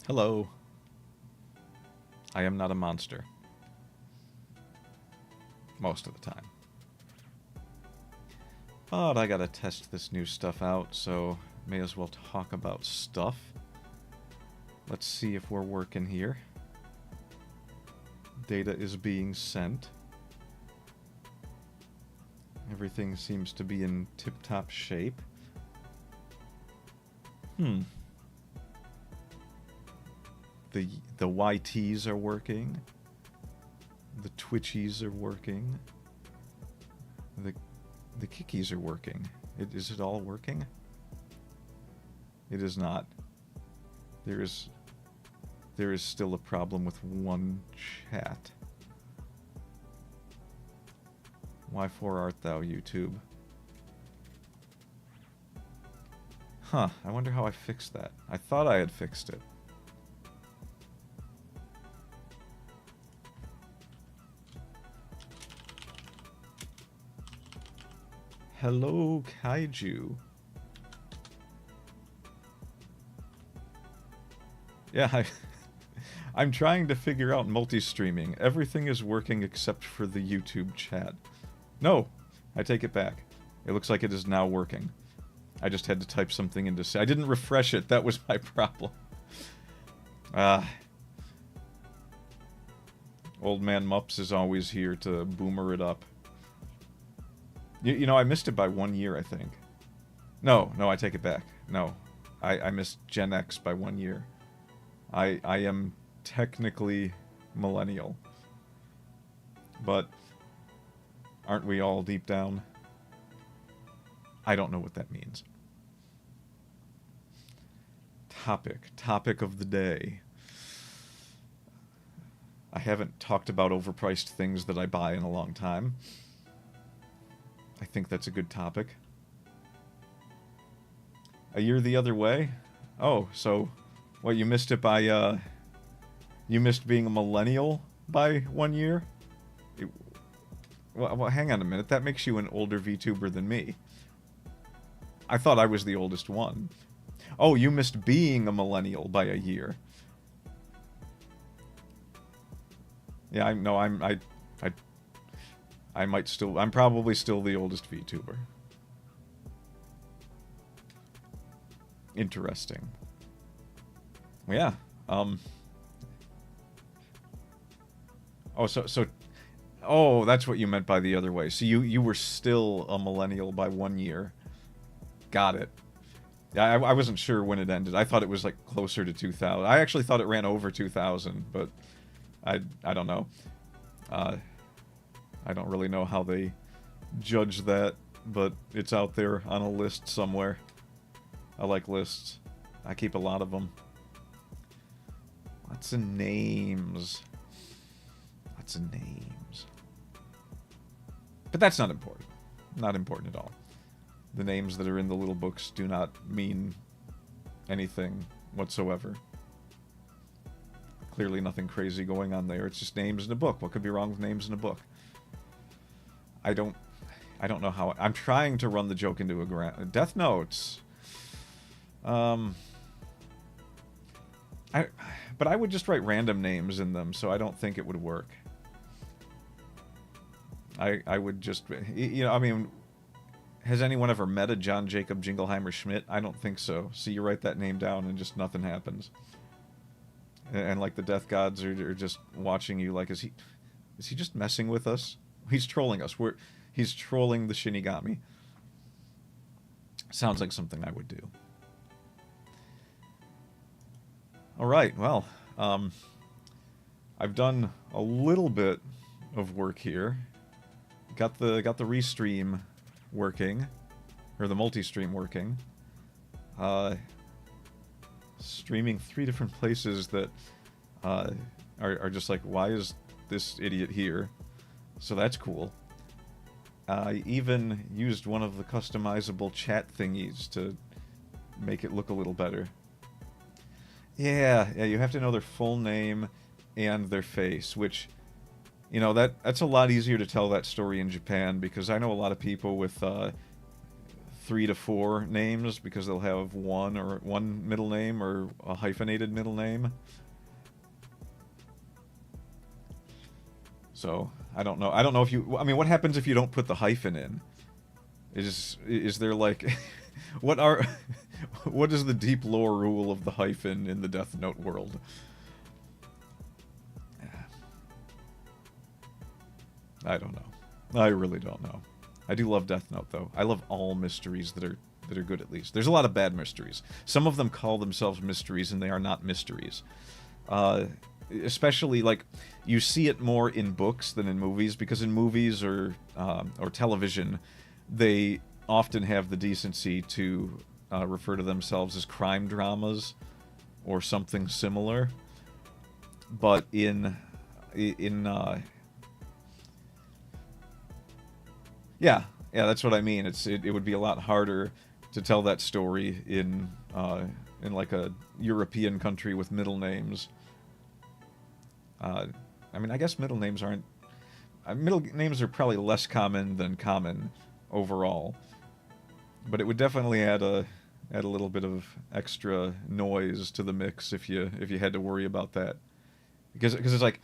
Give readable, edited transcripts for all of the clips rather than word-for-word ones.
Hello. I am not a monster. Most of the time. But I gotta test this new stuff out, so may as well talk about stuff. Let's see if we're working here. Data is being sent. Everything seems to be in tip-top shape. The YTs are working. The Twitchies are working. The Kickies are working. Is it all working? It is not. There is still a problem with one chat. Why art thou, YouTube? Huh, I wonder how I fixed that. I thought I had fixed it. Hello, Kaiju. Yeah, I'm trying to figure out multi-streaming. Everything is working except for the YouTube chat. No, I take it back. It looks like it is now working. I just had to type something into... I didn't refresh it. That was my problem. Old Man Mups is always here to boomer it up. You know, I missed it by 1 year, I think. No, I take it back. No, I missed Gen X by 1 year. I am technically millennial. But aren't we all deep down? I don't know what that means. Topic of the day. I haven't talked about overpriced things that I buy in a long time. I think that's a good topic. A year the other way? Oh, so what, you missed it by, you missed being a millennial by 1 year? Well, hang on a minute, that makes you an older VTuber than me. I thought I was the oldest one. Oh, you missed being a millennial by a year. Yeah, I'm probably still the oldest VTuber. Interesting. Yeah, Oh, oh, that's what you meant by the other way. So you were still a millennial by 1 year. Got it. Yeah, I wasn't sure when it ended. I thought it was, like, closer to 2000. I actually thought it ran over 2000, but I don't know. I don't really know how they judge that, but it's out there on a list somewhere. I like lists. I keep a lot of them. Lots of names. Lots of names. But that's not important. Not important at all. The names that are in the little books do not mean anything whatsoever. Clearly nothing crazy going on there. It's just names in a book. What could be wrong with names in a book? I don't know how... I'm trying to run the joke into a Death Notes. But I would just write random names in them, so I don't think it would work. I would just... You know, I mean... Has anyone ever met a John Jacob Jingleheimer Schmidt? I don't think so. So you write that name down and just nothing happens. And like the death gods are just watching you like, is he just messing with us? He's trolling us. He's trolling the Shinigami. Sounds like something I would do. Alright, well, I've done a little bit of work here. Got the restream working, or the multi-stream working. Streaming 3 different places that are just like, why is this idiot here? So that's cool. I even used one of the customizable chat thingies to make it look a little better. Yeah, you have to know their full name and their face, which, you know, that's a lot easier to tell that story in Japan, because I know a lot of people with 3 to 4 names because they'll have one middle name or a hyphenated middle name. So I don't know. I don't know if you. I mean, what happens if you don't put the hyphen in? Is there like, what is the deep lore rule of the hyphen in the Death Note world? I don't know. I really don't know. I do love Death Note though. I love all mysteries that are good at least. There's a lot of bad mysteries. Some of them call themselves mysteries and they are not mysteries. Especially like you see it more in books than in movies, because in movies or television, they often have the decency to refer to themselves as crime dramas or something similar. But in yeah, that's what I mean. It would be a lot harder to tell that story in like a European country with middle names. I mean, I guess middle names aren't. Middle names are probably less common than common overall, but it would definitely add a little bit of extra noise to the mix if you had to worry about that, because it's like,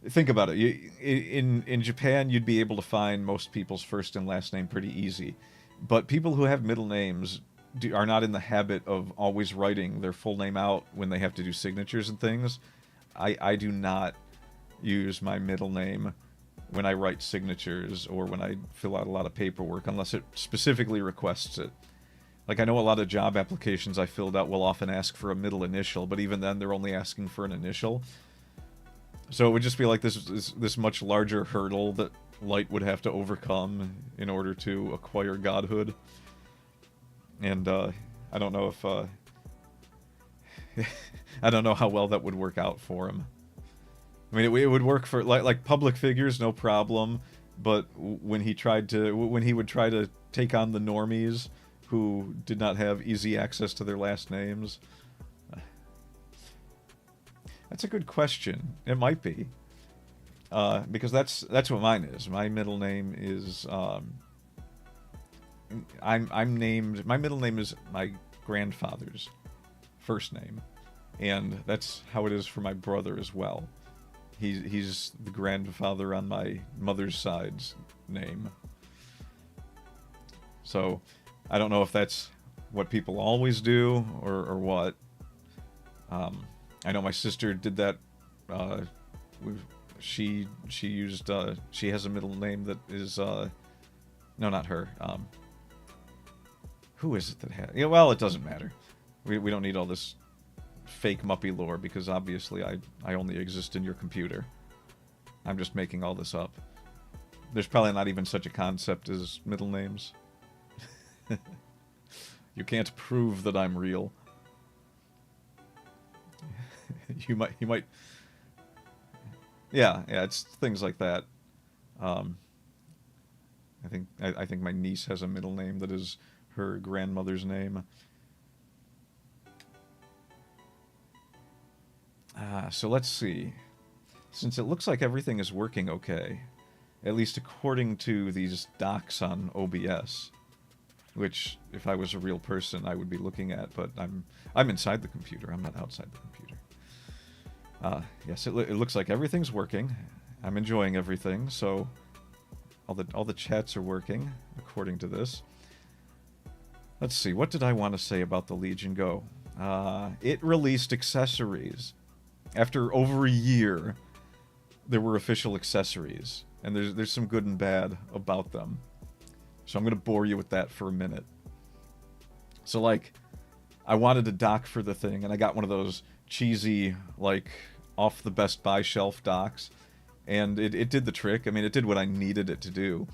think about it. In Japan, you'd be able to find most people's first and last name pretty easy, but people who have middle names are not in the habit of always writing their full name out when they have to do signatures and things. I do not use my middle name when I write signatures or when I fill out a lot of paperwork unless it specifically requests it. Like, I know a lot of job applications I filled out will often ask for a middle initial, but even then they're only asking for an initial. So it would just be like this much larger hurdle that Light would have to overcome in order to acquire godhood. And I don't know if I don't know how well that would work out for him. I mean, it would work for like public figures, no problem. But when he would try to take on the normies who did not have easy access to their last names, that's a good question. It might be, because that's what mine is. My middle name is I'm named. My middle name is my grandfather's first name, and that's how it is for my brother as well. He's the grandfather on my mother's side's name. So I don't know if that's what people always do or what. I know my sister did that. She has a middle name that is no, not her. Who is it that has? Yeah, well, it doesn't matter. We don't need all this fake Muppy lore, because obviously I only exist in your computer. I'm just making all this up. There's probably not even such a concept as middle names. You can't prove that I'm real. you might. Yeah, it's things like that. I think my niece has a middle name that is her grandmother's name. So let's see. Since it looks like everything is working okay, at least according to these docs on OBS, which, if I was a real person, I would be looking at, but I'm inside the computer. I'm not outside the computer. Yes, it looks like everything's working. I'm enjoying everything, so all the chats are working according to this. Let's see. What did I want to say about the Legion Go? It released accessories. After over a year, there were official accessories, and there's some good and bad about them. So I'm going to bore you with that for a minute. So, like, I wanted a dock for the thing, and I got one of those cheesy, like, off the Best Buy shelf docks, and it did the trick. I mean, it did what I needed it to do,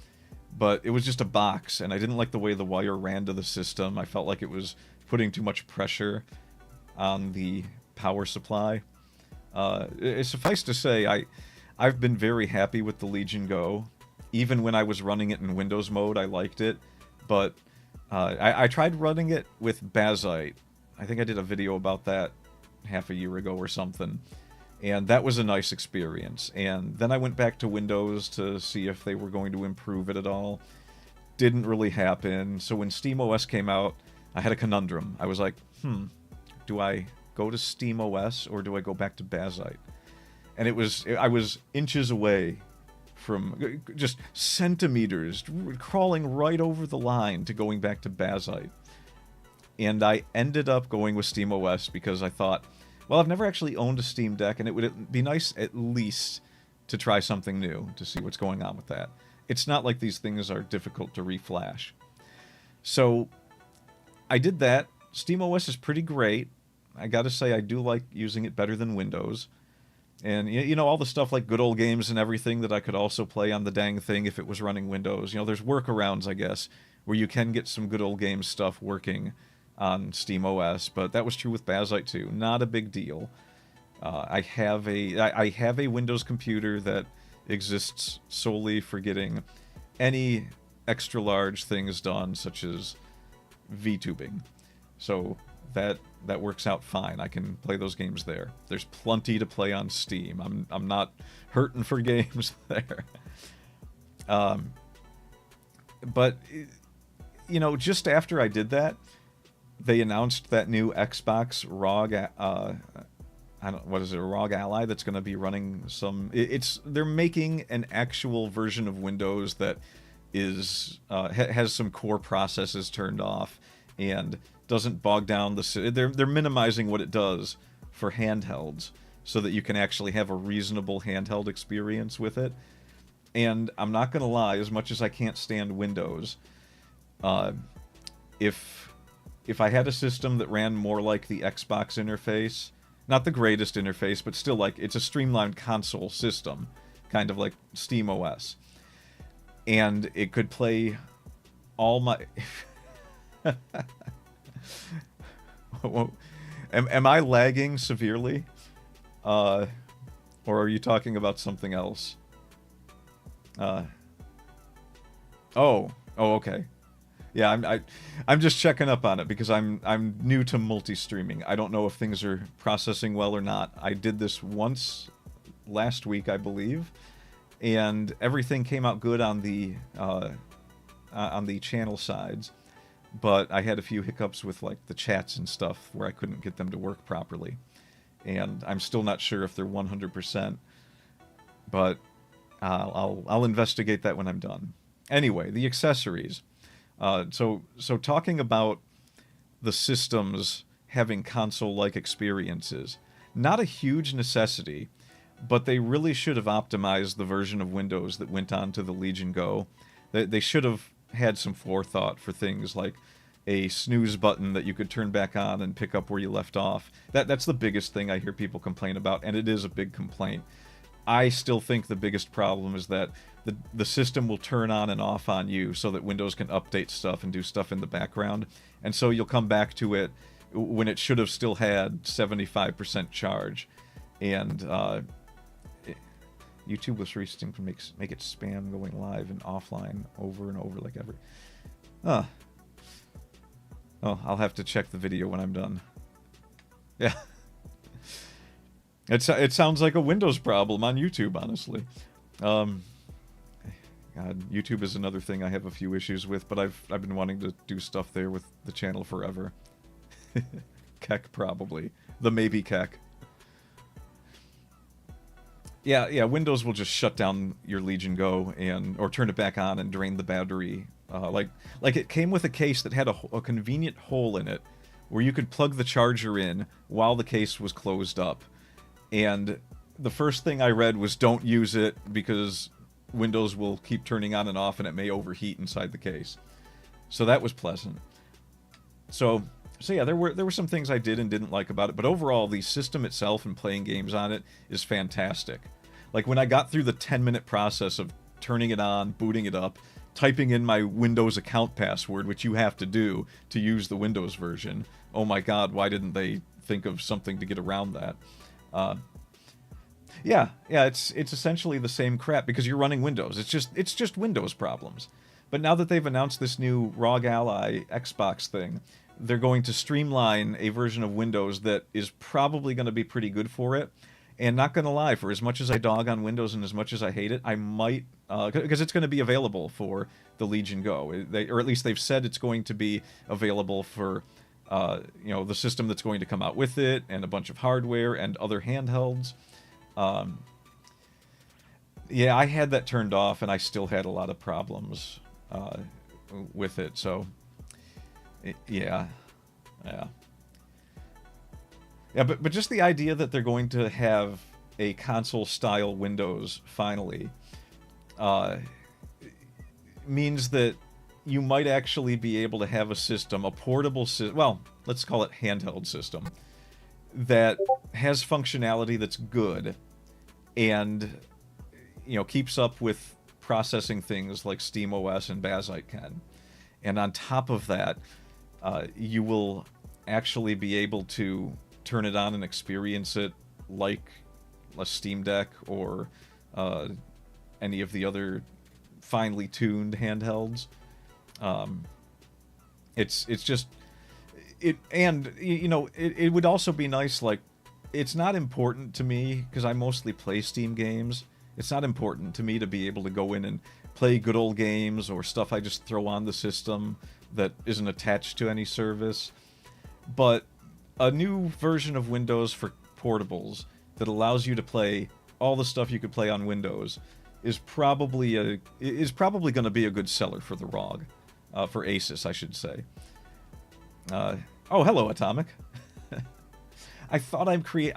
but it was just a box, and I didn't like the way the wire ran to the system. I felt like it was putting too much pressure on the power supply. Suffice to say, I've been very happy with the Legion Go. Even when I was running it in Windows mode, I liked it. But I tried running it with Bazite. I think I did a video about that half a year ago or something. And that was a nice experience. And then I went back to Windows to see if they were going to improve it at all. didn't really happen. So when SteamOS came out, I had a conundrum. I was like, do I go to SteamOS or do I go back to Bazite? And I was inches away from, just centimeters, crawling right over the line to going back to Bazite. And I ended up going with SteamOS because I thought, well, I've never actually owned a Steam Deck, and it would be nice at least to try something new, to see what's going on with that. It's not like these things are difficult to reflash. So I did that. SteamOS is pretty great. I gotta say, I do like using it better than Windows. And, you know, all the stuff like good old games and everything that I could also play on the dang thing if it was running Windows. You know, there's workarounds, I guess, where you can get some good old game stuff working on SteamOS, but that was true with Bazite too. Not a big deal. I have a Windows computer that exists solely for getting any extra large things done, such as VTubing. So that works out fine. I can play those games there. There's plenty to play on Steam. I'm not hurting for games there. But you know, just after I did that, they announced that new Xbox ROG, what is it, a ROG Ally that's going to be running some. They're making an actual version of Windows that is has some core processes turned off and doesn't bog down the. They're minimizing what it does for handhelds so that you can actually have a reasonable handheld experience with it. And I'm not going to lie, as much as I can't stand Windows, if I had a system that ran more like the Xbox interface, not the greatest interface, but still like it's a streamlined console system, kind of like SteamOS, and it could play all my... am I lagging severely? Or are you talking about something else? Oh, okay. Yeah, I'm just checking up on it because I'm new to multi-streaming. I don't know if things are processing well or not. I did this once last week, I believe, and everything came out good on the channel sides, but I had a few hiccups with like the chats and stuff where I couldn't get them to work properly, and I'm still not sure if they're 100%, but I'll investigate that when I'm done. Anyway, the accessories. So talking about the systems having console-like experiences, not a huge necessity, but they really should have optimized the version of Windows that went on to the Legion Go. They should have had some forethought for things like a snooze button that you could turn back on and pick up where you left off. That's the biggest thing I hear people complain about, and it is a big complaint. I still think the biggest problem is that the system will turn on and off on you so that Windows can update stuff and do stuff in the background. And so you'll come back to it when it should have still had 75% charge. And YouTube was resisting to make it spam going live and offline over and over like every... Oh, I'll have to check the video when I'm done. Yeah. It sounds like a Windows problem on YouTube, honestly. God, YouTube is another thing I have a few issues with, but I've been wanting to do stuff there with the channel forever. Keck, probably. The maybe Keck. Yeah, Windows will just shut down your Legion Go or turn it back on and drain the battery. Like it came with a case that had a convenient hole in it where you could plug the charger in while the case was closed up. And the first thing I read was don't use it because Windows will keep turning on and off and it may overheat inside the case. So that was pleasant. So yeah, there were some things I did and didn't like about it, but overall the system itself and playing games on it is fantastic. Like when I got through the 10-minute process of turning it on, booting it up, typing in my Windows account password, which you have to do to use the Windows version. Oh my god, why didn't they think of something to get around that? Yeah, it's essentially the same crap because you're running Windows. It's just Windows problems. But now that they've announced this new ROG Ally Xbox thing, they're going to streamline a version of Windows that is probably going to be pretty good for it. And not gonna lie, for as much as I dog on Windows and as much as I hate it, I might, because it's going to be available for the Legion Go. Or at least they've said it's going to be available for, the system that's going to come out with it, and a bunch of hardware and other handhelds. Yeah, I had that turned off, and I still had a lot of problems with it. So, yeah. Yeah, but just the idea that they're going to have a console-style Windows, finally, means that you might actually be able to have a system, a portable system, well, let's call it handheld system, that has functionality that's good, and, keeps up with processing things like SteamOS and Bazzite can. And on top of that, you will actually be able to turn it on and experience it like a Steam Deck or any of the other finely tuned handhelds. It's just it, and it would also be nice. Like, it's not important to me because I mostly play Steam games. It's not important to me to be able to go in and play good old games or stuff I just throw on the system that isn't attached to any service. But a new version of Windows for portables that allows you to play all the stuff you could play on Windows is probably going to be a good seller for the ROG, for Asus, I should say. Oh, hello, Atomic. I thought I'd create.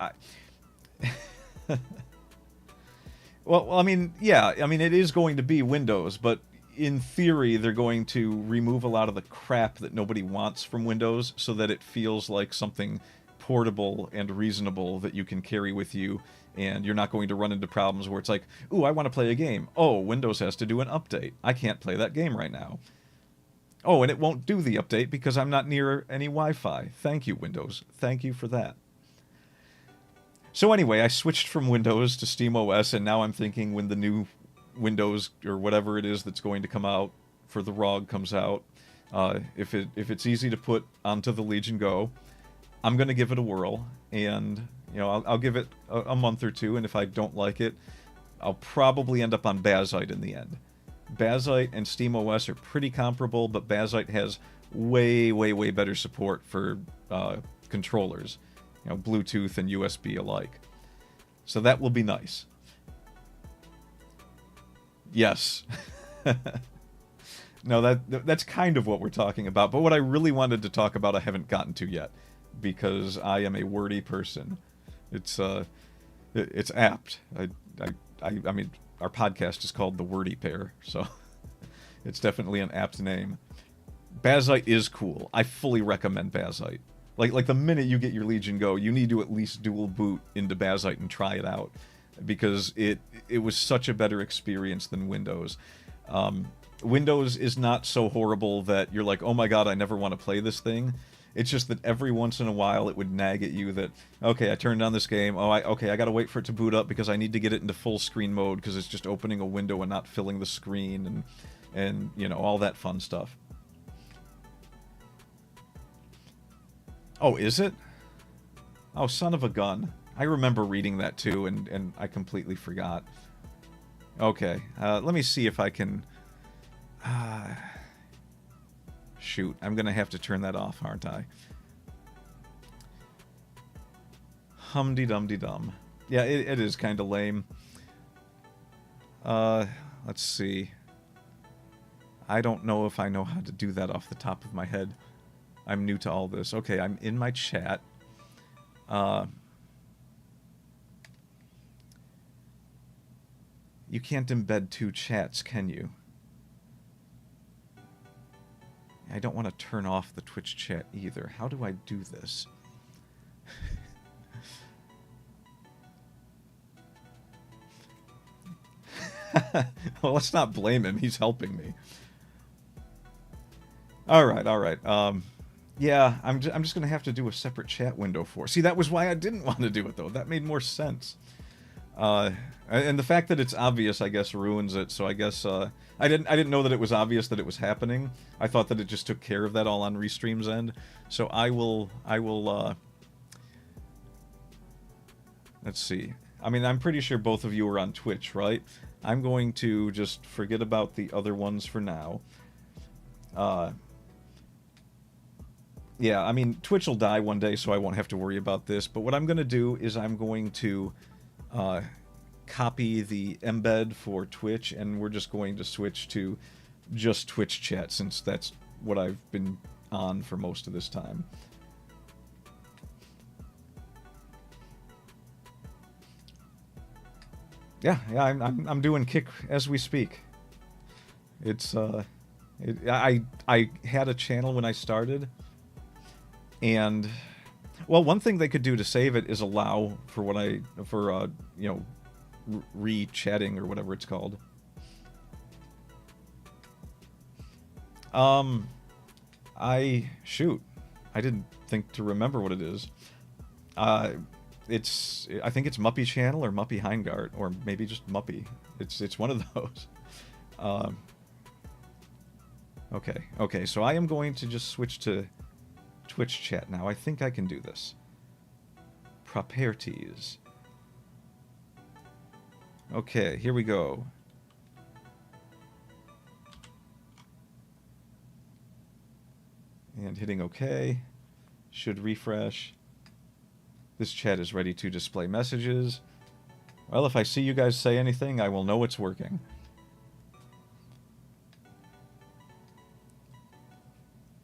Well, I mean, yeah, I mean, it is going to be Windows, but in theory, they're going to remove a lot of the crap that nobody wants from Windows so that it feels like something portable and reasonable that you can carry with you, and you're not going to run into problems where it's like, ooh, I want to play a game. Oh, Windows has to do an update. I can't play that game right now. Oh, and it won't do the update because I'm not near any Wi-Fi. Thank you, Windows. Thank you for that. So anyway, I switched from Windows to SteamOS, and now I'm thinking when the new Windows or whatever it is that's going to come out for the ROG comes out, if it's easy to put onto the Legion Go, I'm going to give it a whirl, and I'll give it a month or two, and if I don't like it, I'll probably end up on Bazzite in the end. Bazzite and SteamOS are pretty comparable, but Bazzite has way better support for controllers, Bluetooth and USB alike. So that will be nice. Yes. No, that's kind of what we're talking about. But what I really wanted to talk about, I haven't gotten to yet, because I am a wordy person. It's apt. I mean, our podcast is called The Wordy Pair, so it's definitely an apt name. Bazzite is cool. I fully recommend Bazzite. Like the minute you get your Legion Go, you need to at least dual boot into Bazzite and try it out, because it was such a better experience than Windows. Windows is not so horrible that you're like, oh my god, I never want to play this thing. It's just that every once in a while it would nag at you that, okay, I turned on this game, I gotta wait for it to boot up because I need to get it into full screen mode because it's just opening a window and not filling the screen, and all that fun stuff. Oh, is it? Oh, son of a gun. I remember reading that too, and I completely forgot. Okay, let me see if I can... shoot, I'm gonna have to turn that off, aren't I? Hum-de-dum-de-dum. Yeah, it is kind of lame. Let's see. I don't know if I know how to do that off the top of my head. I'm new to all this. Okay, I'm in my chat. You can't embed two chats, can you? I don't want to turn off the Twitch chat either. How do I do this? Well, let's not blame him. He's helping me. All right. Yeah, I'm just going to have to do a separate chat window for it. See, that was why I didn't want to do it, though. That made more sense. And the fact that it's obvious, I guess, ruins it. So I guess I didn't know that it was obvious that it was happening. I thought that it just took care of that all on Restream's end. So I will let's see. I mean, I'm pretty sure both of you are on Twitch, right? I'm going to just forget about the other ones for now. Yeah, I mean, Twitch will die one day, so I won't have to worry about this. But what I'm going to do is I'm going to copy the embed for Twitch, and we're just going to switch to just Twitch chat, since that's what I've been on for most of this time. Yeah, I'm doing Kick as we speak. It's I had a channel when I started, and well, one thing they could do to save it is allow for you know, re-chatting or whatever it's called. Shoot, I didn't think to remember what it is. I think it's Muppy Channel or Muppy Heingart, or maybe just Muppy. It's one of those. Okay, so I am going to just switch to Twitch chat now. I think I can do this. Properties. Okay, here we go. And hitting OK. Should refresh. This chat is ready to display messages. Well, if I see you guys say anything, I will know it's working.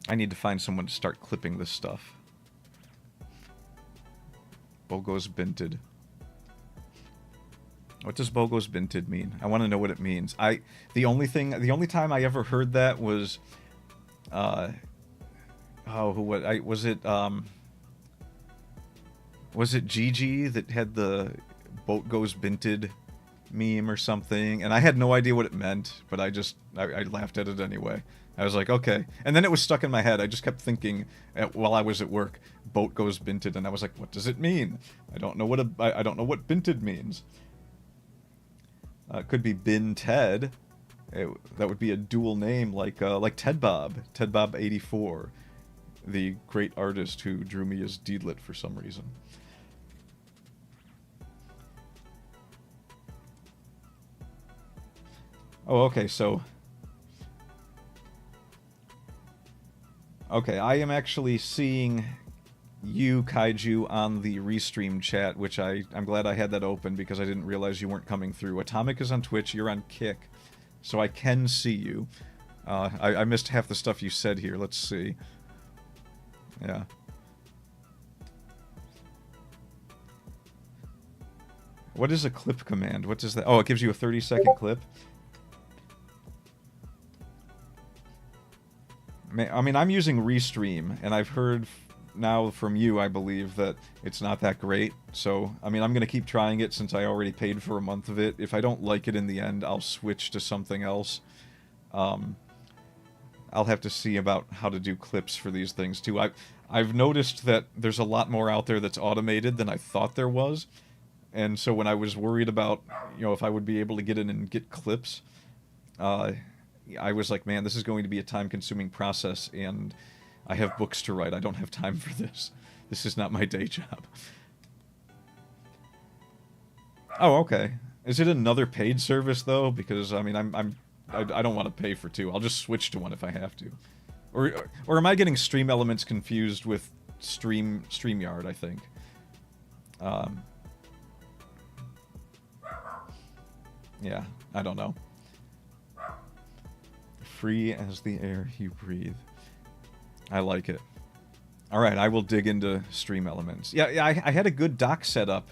I need to find someone to start clipping this stuff. Bogo's Binted. What does Bogo's Binted mean? I want to know what it means. The only time I ever heard that was, was it Gigi that had the boat goes binted meme or something? And I had no idea what it meant, but I laughed at it anyway. I was like, okay. And then it was stuck in my head. I just kept thinking while I was at work, boat goes binted, and I was like, what does it mean? I don't know what binted means. It could be Bin Ted. That would be a dual name, like Ted Bob 84, the great artist who drew me as Deedlit for some reason. Oh, okay, so... Okay, I am actually seeing you, Kaiju, on the Restream chat, which I'm glad I had that open because I didn't realize you weren't coming through. Atomic is on Twitch, you're on Kick, so I can see you. I missed half the stuff you said here, let's see. Yeah. What is a clip command? What does that... Oh, it gives you a 30-second clip? I mean, I'm using Restream, and I've heard now from you, I believe, that it's not that great. So, I mean, I'm going to keep trying it since I already paid for a month of it. If I don't like it in the end, I'll switch to something else. I'll have to see about how to do clips for these things, too. I've noticed that there's a lot more out there that's automated than I thought there was. And so when I was worried about, you know, if I would be able to get in and get clips, I was like, man, this is going to be a time-consuming process, and I have books to write. I don't have time for this. This is not my day job. Oh, okay. Is it another paid service, though? Because, I mean, I don't want to pay for two. I'll just switch to one if I have to. Or am I getting Stream Elements confused with StreamYard, I think? Yeah, I don't know. Free as the air you breathe. I like it. Alright, I will dig into Stream Elements. Yeah, I had a good dock setup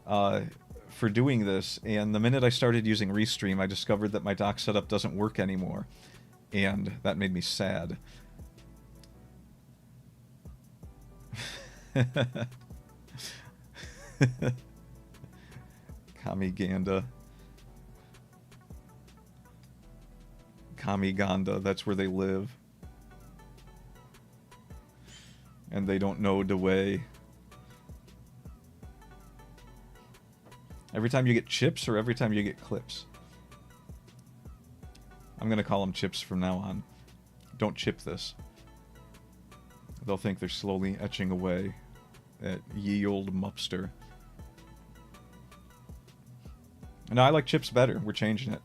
for doing this, and the minute I started using Restream, I discovered that my dock setup doesn't work anymore. And that made me sad. Kamiganda. Kamiganda, that's where they live. And they don't know the way. Every time you get chips or every time you get clips? I'm gonna call them chips from now on. Don't chip this. They'll think they're slowly etching away at ye old mupster. No, I like chips better. We're changing it.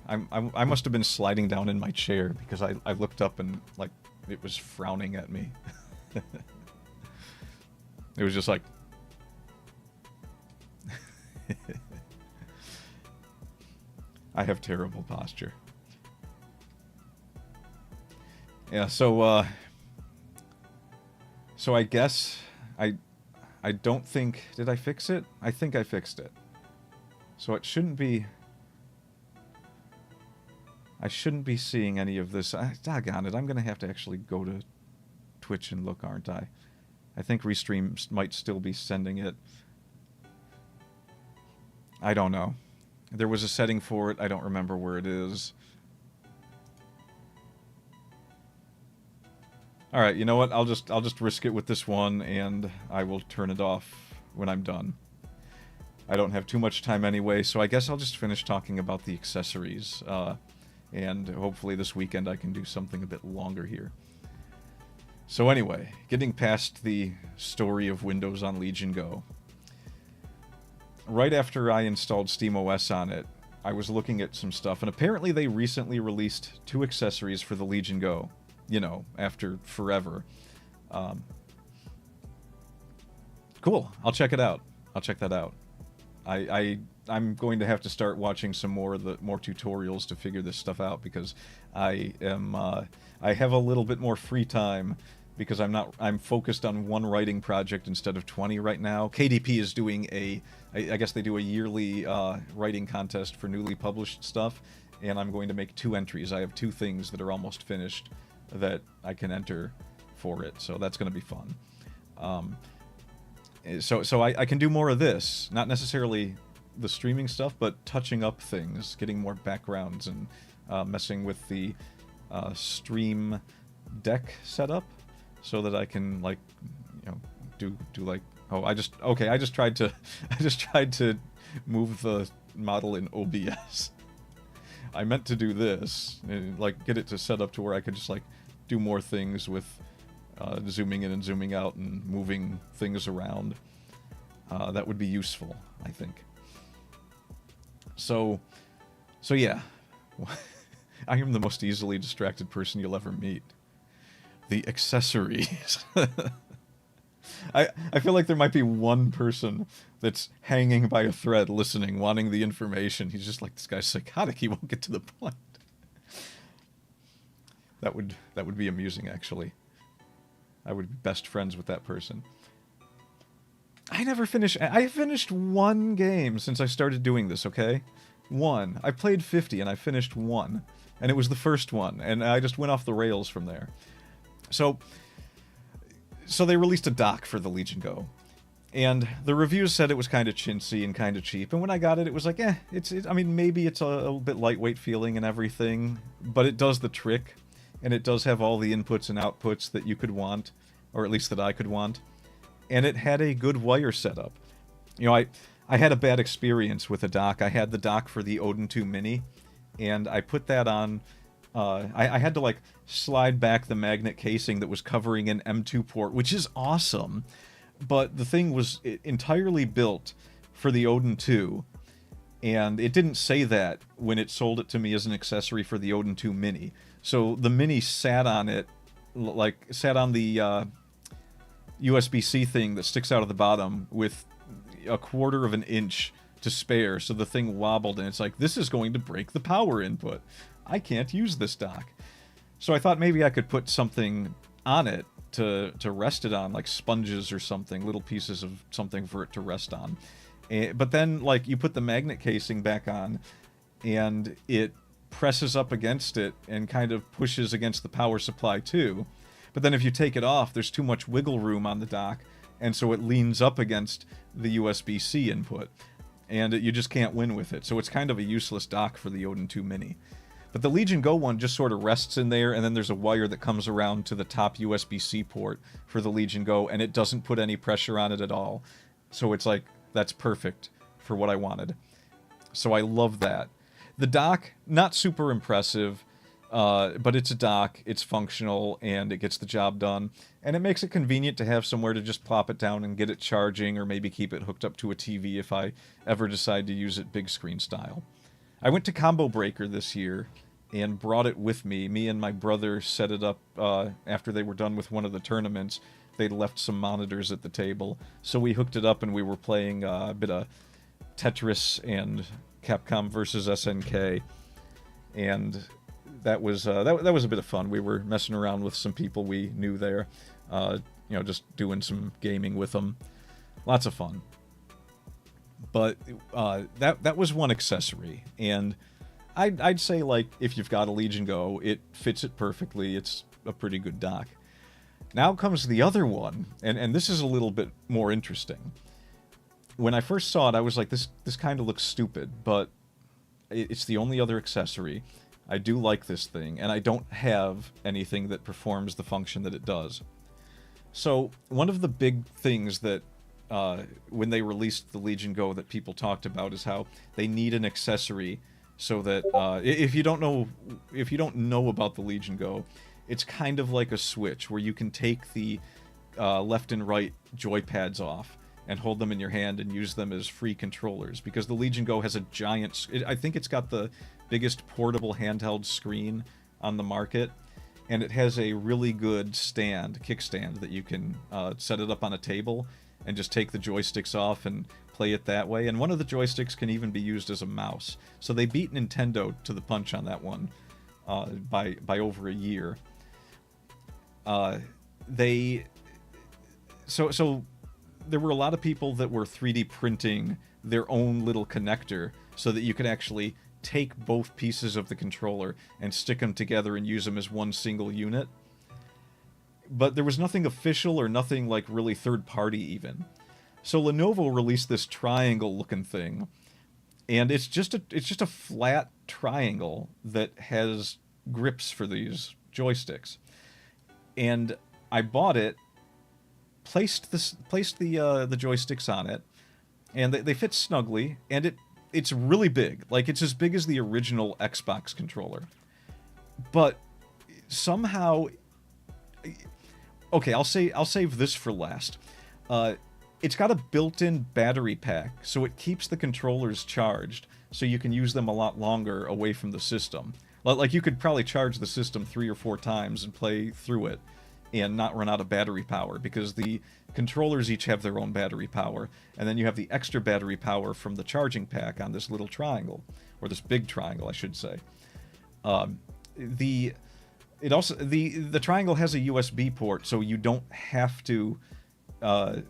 I must have been sliding down in my chair because I looked up and, like, it was frowning at me. It was just like... I have terrible posture. Yeah, so I guess I don't think... Did I fix it? I think I fixed it. So it shouldn't be... I shouldn't be seeing any of this. Doggone it, I'm going to have to actually go to Twitch and look, aren't I? I think Restream might still be sending it. I don't know. There was a setting for it. I don't remember where it is. Alright, you know what? I'll just risk it with this one, and I will turn it off when I'm done. I don't have too much time anyway, so I guess I'll just finish talking about the accessories. And hopefully this weekend I can do something a bit longer here. So anyway, getting past the story of Windows on Legion Go. Right after I installed SteamOS on it, I was looking at some stuff, and apparently they recently released 2 accessories for the Legion Go. You know, after forever. Cool. I'll check it out. I'll check that out. I'm going to have to start watching some more tutorials to figure this stuff out, because I have a little bit more free time, because I'm focused on one writing project instead of 20 right now. KDP is doing I guess they do a yearly writing contest for newly published stuff, and I'm going to make 2 entries. I have 2 things that are almost finished that I can enter for it, so that's going to be fun. So I can do more of this, not necessarily the streaming stuff, but touching up things, getting more backgrounds, and messing with the stream deck setup, so that I can, like, you know, do like, oh, I just tried to move the model in OBS. I meant to do this, and, like, get it to set up to where I could just, like, do more things with zooming in and zooming out and moving things around. That would be useful, I think. So yeah. I am the most easily distracted person you'll ever meet. The accessories. I feel like there might be one person that's hanging by a thread listening, wanting the information. He's just like, this guy's psychotic, he won't get to the point. That would be amusing, actually. I would be best friends with that person. I finished 1 game since I started doing this, okay? 1. I played 50 and I finished 1. And it was the first one, and I just went off the rails from there. So they released a dock for the Legion Go. And the reviews said it was kind of chintzy and kind of cheap. And when I got it, it was like, I mean, maybe it's a bit lightweight feeling and everything, but it does the trick. And it does have all the inputs and outputs that you could want, or at least that I could want. And it had a good wire setup. You know, I had a bad experience with a dock. I had the dock for the Odin 2 Mini, and I put that on... I had to, like, slide back the magnet casing that was covering an M2 port, which is awesome, but the thing was entirely built for the Odin 2, and it didn't say that when it sold it to me as an accessory for the Odin 2 Mini. So the Mini sat on it, like, sat on the USB-C thing that sticks out of the bottom with 1/4 of an inch to spare, so the thing wobbled, and it's like, this is going to break the power input. I can't use this dock. So I thought maybe I could put something on it to rest it on, like sponges or something, little pieces of something for it to rest on. But then, like, you put the magnet casing back on, and it presses up against it and kind of pushes against the power supply too. But then if you take it off, there's too much wiggle room on the dock, and so it leans up against the USB-C input, and you just can't win with it. So it's kind of a useless dock for the Odin 2 Mini. But the Legion Go one just sort of rests in there, and then there's a wire that comes around to the top USB-C port for the Legion Go, and it doesn't put any pressure on it at all. So it's like, that's perfect for what I wanted. So I love that. The dock, not super impressive. But it's a dock, it's functional, and it gets the job done. And it makes it convenient to have somewhere to just plop it down and get it charging, or maybe keep it hooked up to a TV if I ever decide to use it big screen style. I went to Combo Breaker this year and brought it with me. Me and my brother set it up after they were done with one of the tournaments. They left some monitors at the table, so we hooked it up and we were playing a bit of Tetris and Capcom versus SNK, and that was that was a bit of fun. We were messing around with some people we knew there, just doing some gaming with them. Lots of fun. But that was one accessory, and I'd say, like, if you've got a Legion Go, it fits it perfectly. It's a pretty good dock. Now comes the other one, and this is a little bit more interesting. When I first saw it, I was like, this kind of looks stupid, but it's the only other accessory. I do like this thing, and I don't have anything that performs the function that it does. So, one of the big things that, when they released the Legion Go, that people talked about is how they need an accessory so that, if you don't know about the Legion Go, it's kind of like a Switch, where you can take the left and right joypads off and hold them in your hand and use them as free controllers, because the Legion Go has a giant... I think it's got the biggest portable handheld screen on the market, and it has a really good kickstand, that you can set it up on a table and just take the joysticks off and play it that way. And one of the joysticks can even be used as a mouse. So they beat Nintendo to the punch on that one by over a year. So there were a lot of people that were 3D printing their own little connector so that you could actually take both pieces of the controller and stick them together and use them as one single unit. But there was nothing official or nothing like really third party even. So Lenovo released this triangle looking thing, and it's just a flat triangle that has grips for these joysticks. And I bought it, placed the joysticks on it, and they fit snugly, and it's really big. Like, it's as big as the original Xbox controller. But somehow, okay, I'll save this for last. It's got a built-in battery pack, so it keeps the controllers charged, so you can use them a lot longer away from the system. Like, you could probably charge the system 3 or 4 times and play through it and not run out of battery power, because the controllers each have their own battery power, and then you have the extra battery power from the charging pack on this little triangle, or this big triangle, I should say. The triangle has a USB port, so you don't have to unhook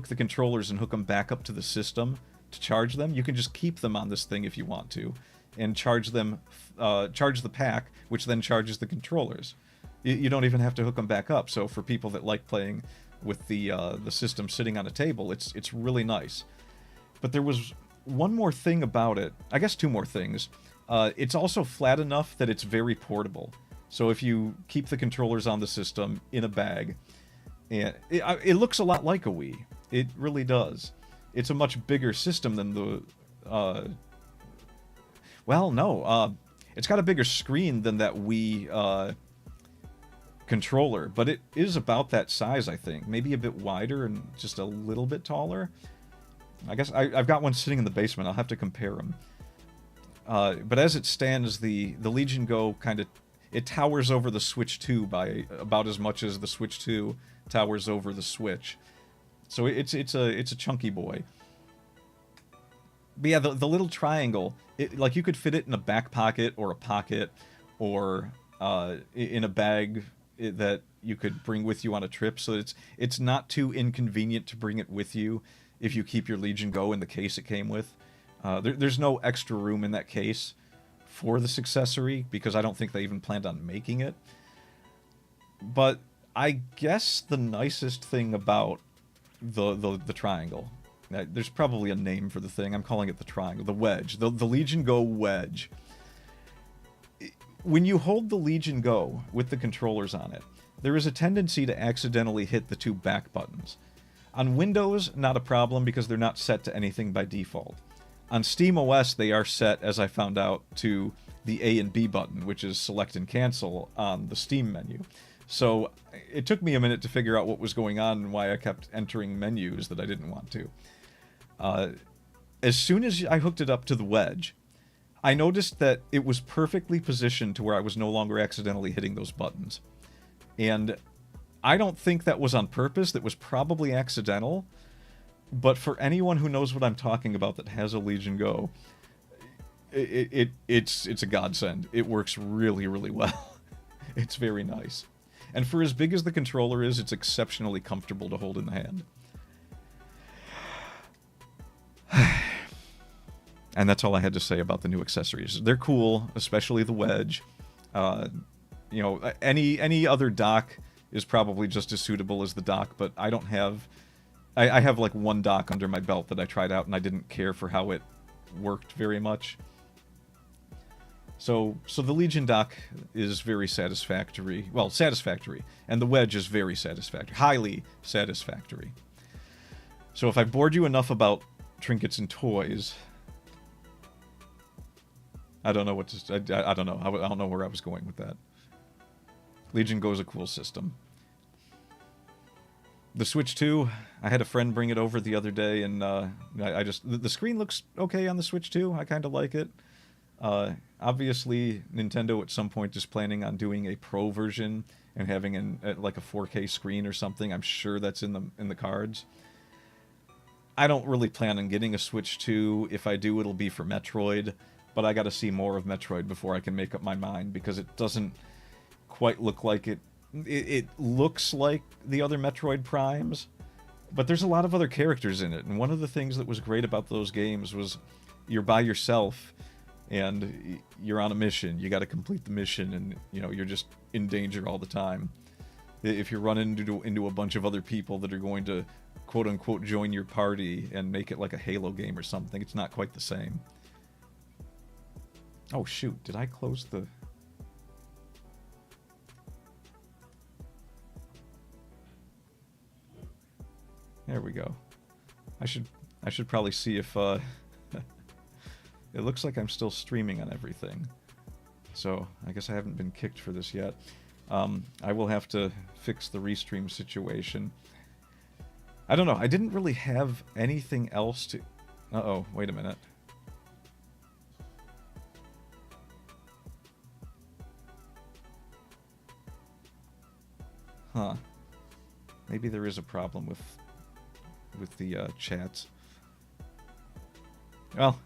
the controllers and hook them back up to the system to charge them. You can just keep them on this thing if you want to, and charge the pack, which then charges the controllers. You don't even have to hook them back up. So for people that like playing with the system sitting on a table, it's really nice. But there was one more thing about it. I guess 2 more things. It's also flat enough that it's very portable. So if you keep the controllers on the system in a bag, and it looks a lot like a Wii. It really does. It's a much bigger system than the... it's got a bigger screen than that Wii controller, but it is about that size, I think. Maybe a bit wider and just a little bit taller. I guess I've got one sitting in the basement. I'll have to compare them. But as it stands, the Legion Go it towers over the Switch 2 by about as much as the Switch 2 towers over the Switch. So it's a chunky boy. But yeah, the little triangle, like, you could fit it in a back pocket or a pocket, or in a bag that you could bring with you on a trip, so it's not too inconvenient to bring it with you if you keep your Legion Go in the case it came with. There's no extra room in that case for this accessory, because I don't think they even planned on making it. But I guess the nicest thing about the triangle, there's probably a name for the thing, I'm calling it the triangle, the wedge, the Legion Go wedge. When you hold the Legion Go with the controllers on it, there is a tendency to accidentally hit the 2 back buttons. On Windows, not a problem, because they're not set to anything by default. On SteamOS, they are set, as I found out, to the A and B button, which is select and cancel on the Steam menu. So it took me a minute to figure out what was going on and why I kept entering menus that I didn't want to. As soon as I hooked it up to the Wedge, I noticed that it was perfectly positioned to where I was no longer accidentally hitting those buttons. And I don't think that was on purpose. That was probably accidental. But for anyone who knows what I'm talking about that has a Legion Go, it's a godsend. It works really, really well. It's very nice. And for as big as the controller is, it's exceptionally comfortable to hold in the hand. And that's all I had to say about the new accessories. They're cool, especially the Wedge. You know, any other dock is probably just as suitable as the dock, but I don't have... I have like one dock under my belt that I tried out, and I didn't care for how it worked very much. So the Legion dock is very satisfactory. Well, satisfactory. And the Wedge is very satisfactory. Highly satisfactory. So if I've bored you enough about trinkets and toys... I don't know what to... I don't know. I don't know where I was going with that. Legion Go is a cool system. The Switch 2, I had a friend bring it over the other day, and I just... The screen looks okay on the Switch 2. I kind of like it. Obviously, Nintendo at some point is planning on doing a Pro version and having like a 4K screen or something. I'm sure that's in the cards. I don't really plan on getting a Switch 2. If I do, it'll be for Metroid, but I gotta see more of Metroid before I can make up my mind, because it doesn't quite look like it. It looks like the other Metroid Primes, but there's a lot of other characters in it, and one of the things that was great about those games was you're by yourself, and you're on a mission. You gotta complete the mission, and you know, you're just in danger all the time. If you're running into a bunch of other people that are going to quote-unquote join your party and make it like a Halo game or something, it's not quite the same. Oh shoot, did I close the... There we go. I should probably see if it looks like I'm still streaming on everything. So I guess I haven't been kicked for this yet. I will have to fix the restream situation. I don't know. I didn't really have anything else to... Uh-oh, wait a minute. Huh. Maybe there is a problem with the chats. Well,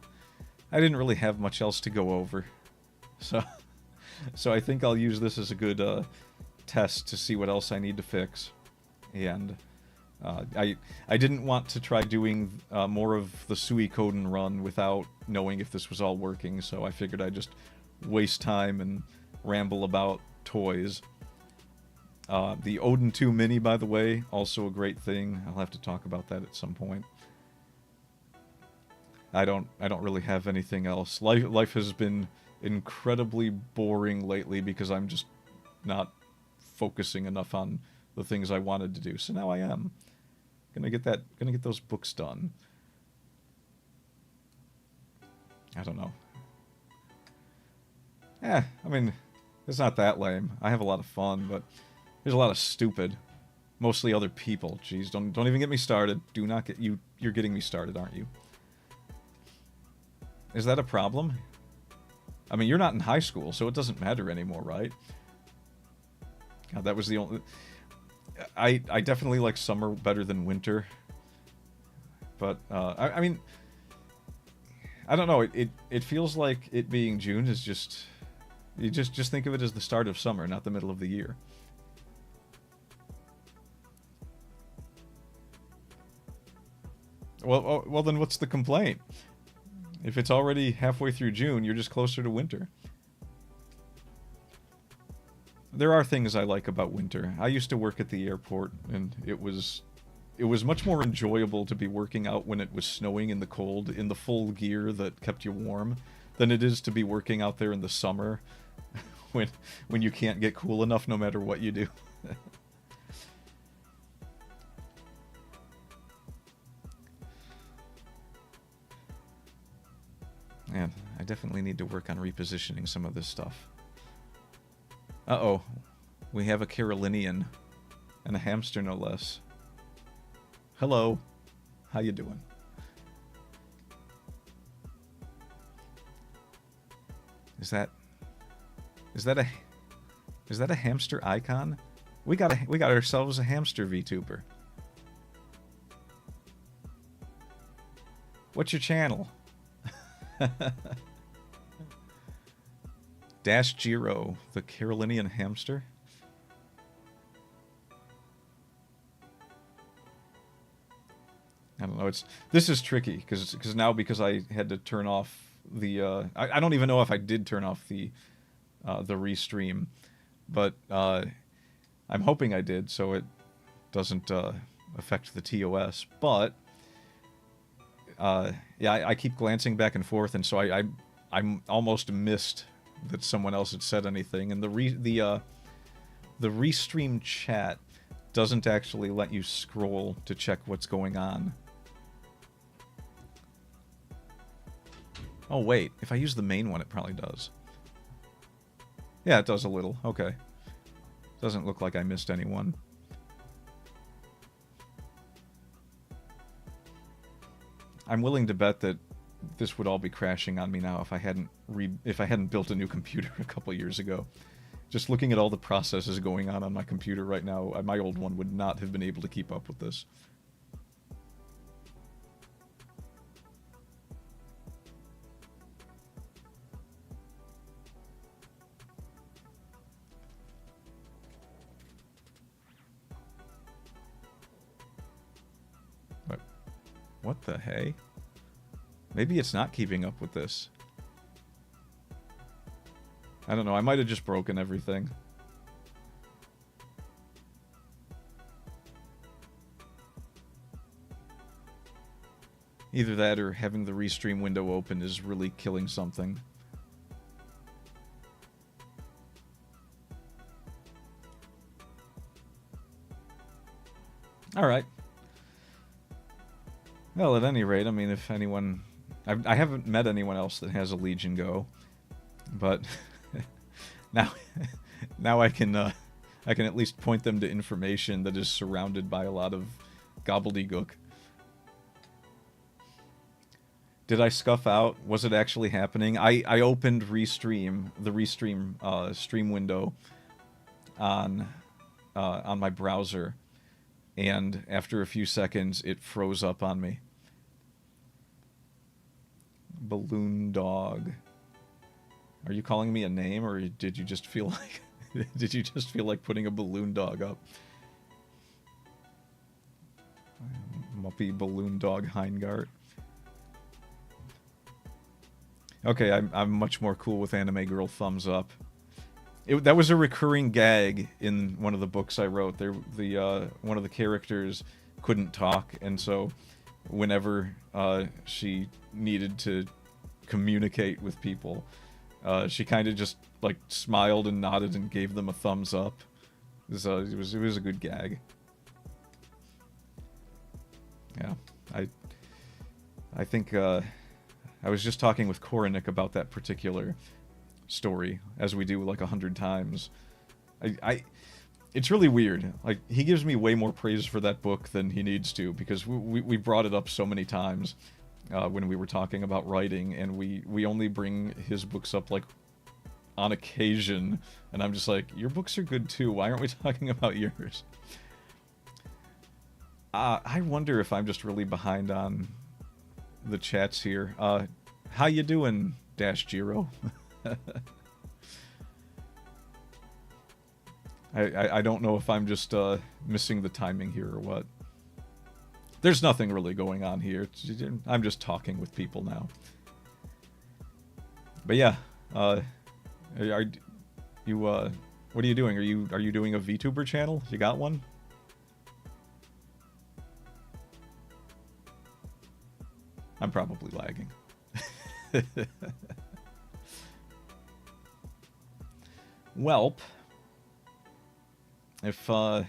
I didn't really have much else to go over. So I think I'll use this as a good test to see what else I need to fix. And I didn't want to try doing more of the Suikoden run without knowing if this was all working, so I figured I'd just waste time and ramble about toys. The Odin 2 Mini, by the way, also a great thing. I'll have to talk about that at some point. I don't really have anything else. Life has been incredibly boring lately because I'm just not focusing enough on the things I wanted to do. So now I am. Gonna get those books done. I don't know. I mean, it's not that lame. I have a lot of fun, but there's a lot of stupid. Mostly other people. Jeez, don't even get me started. Do not get you. You're getting me started, aren't you? Is that a problem? I mean, you're not in high school, so it doesn't matter anymore, right? God, that was the only... I definitely like summer better than winter. But, I mean... I don't know, it feels like it being June is just... You just think of it as the start of summer, not the middle of the year. Well, then what's the complaint? If it's already halfway through June, you're just closer to winter. There are things I like about winter. I used to work at the airport, and it was much more enjoyable to be working out when it was snowing in the cold, in the full gear that kept you warm, than it is to be working out there in the summer when you can't get cool enough no matter what you do. Man, I definitely need to work on repositioning some of this stuff. Uh-oh. We have a Carolinian. And a hamster, no less. Hello. How you doing? Is that a hamster icon? We got ourselves a hamster VTuber. What's your channel? Dash Giro, the Carolinian hamster. I don't know. This is tricky because I had to turn off the. I don't even know if I did turn off the restream, but I'm hoping I did so it doesn't affect the TOS. But yeah, I keep glancing back and forth, and so I'm almost missed that someone else had said anything, and the restream chat doesn't actually let you scroll to check what's going on. Oh wait, if I use the main one, it probably does. Yeah, it does a little. Okay. Doesn't look like I missed anyone. I'm willing to bet that this would all be crashing on me now if I hadn't built a new computer a couple years ago. Just looking at all the processes going on my computer right now, my old one would not have been able to keep up with this. What the hey? Maybe it's not keeping up with this. I don't know, I might have just broken everything. Either that or having the restream window open is really killing something. Alright. Well, at any rate, I mean, if anyone... I haven't met anyone else that has a Legion Go, but now I can at least point them to information that is surrounded by a lot of gobbledygook. Did I scuff out? Was it actually happening? I opened Restream, the Restream stream window on my browser, and after a few seconds, it froze up on me. Balloon Dog. Are you calling me a name, or did you just feel like putting a balloon dog up? Muppy Balloon Dog Heingart. Okay, I'm much more cool with Anime Girl Thumbs Up. That was a recurring gag in one of the books I wrote. One of the characters couldn't talk, and so whenever she needed to communicate with people, she kind of just like smiled and nodded and gave them a thumbs up. It was a good gag. Yeah, I think I was just talking with Koronik about that particular story, as we do like 100 times. It's really weird. Like, he gives me way more praise for that book than he needs to, because we brought it up so many times when we were talking about writing, and we only bring his books up like on occasion, and I'm just like, your books are good too, why aren't we talking about yours? I wonder if I'm just really behind on the chats here. How you doing, Dash Giro? I don't know if I'm just missing the timing here or what. There's nothing really going on here. I'm just talking with people now. But yeah, what are you doing? Are you doing a VTuber channel? You got one? I'm probably lagging. Welp. If, I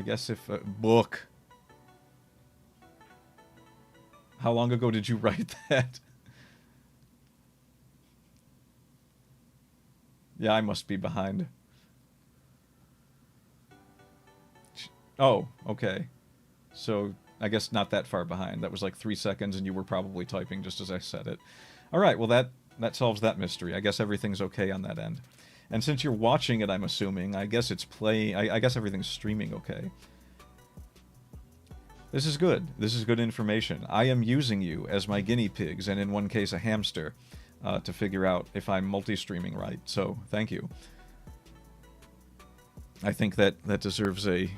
guess if, book. How long ago did you write that? Yeah, I must be behind. Oh, okay. So I guess not that far behind. That was like 3 seconds, and you were probably typing just as I said it. All right, well that solves that mystery. I guess everything's okay on that end. And since you're watching it, I'm assuming, I guess it's play. I guess everything's streaming okay. This is good. This is good information. I am using you as my guinea pigs, and in one case a hamster, to figure out if I'm multi-streaming right. So thank you. I think that deserves a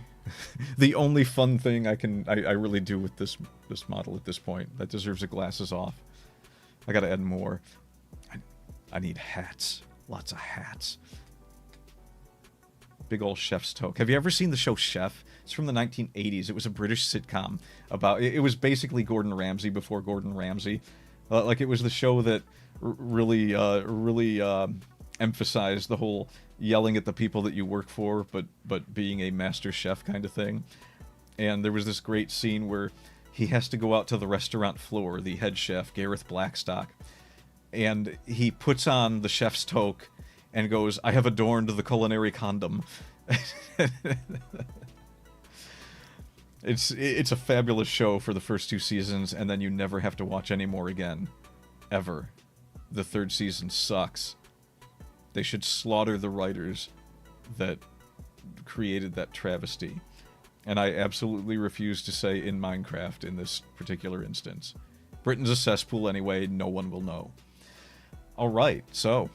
the only fun thing I really do with this model at this point. That deserves a glasses off. I gotta add more. I need hats. Lots of hats. Big old chef's toque. Have you ever seen the show Chef? It's from the 1980s. It was a British sitcom about... It was basically Gordon Ramsay before Gordon Ramsay. Like, it was the show that really emphasized the whole yelling at the people that you work for, but being a master chef kind of thing. And there was this great scene where he has to go out to the restaurant floor, the head chef, Gareth Blackstock, and he puts on the chef's toque and goes, "I have adorned the culinary condom." It's a fabulous show for the first 2 seasons, and then you never have to watch any more again. Ever. The 3rd season sucks. They should slaughter the writers that created that travesty. And I absolutely refuse to say in Minecraft in this particular instance. Britain's a cesspool anyway, no one will know. Alright, so...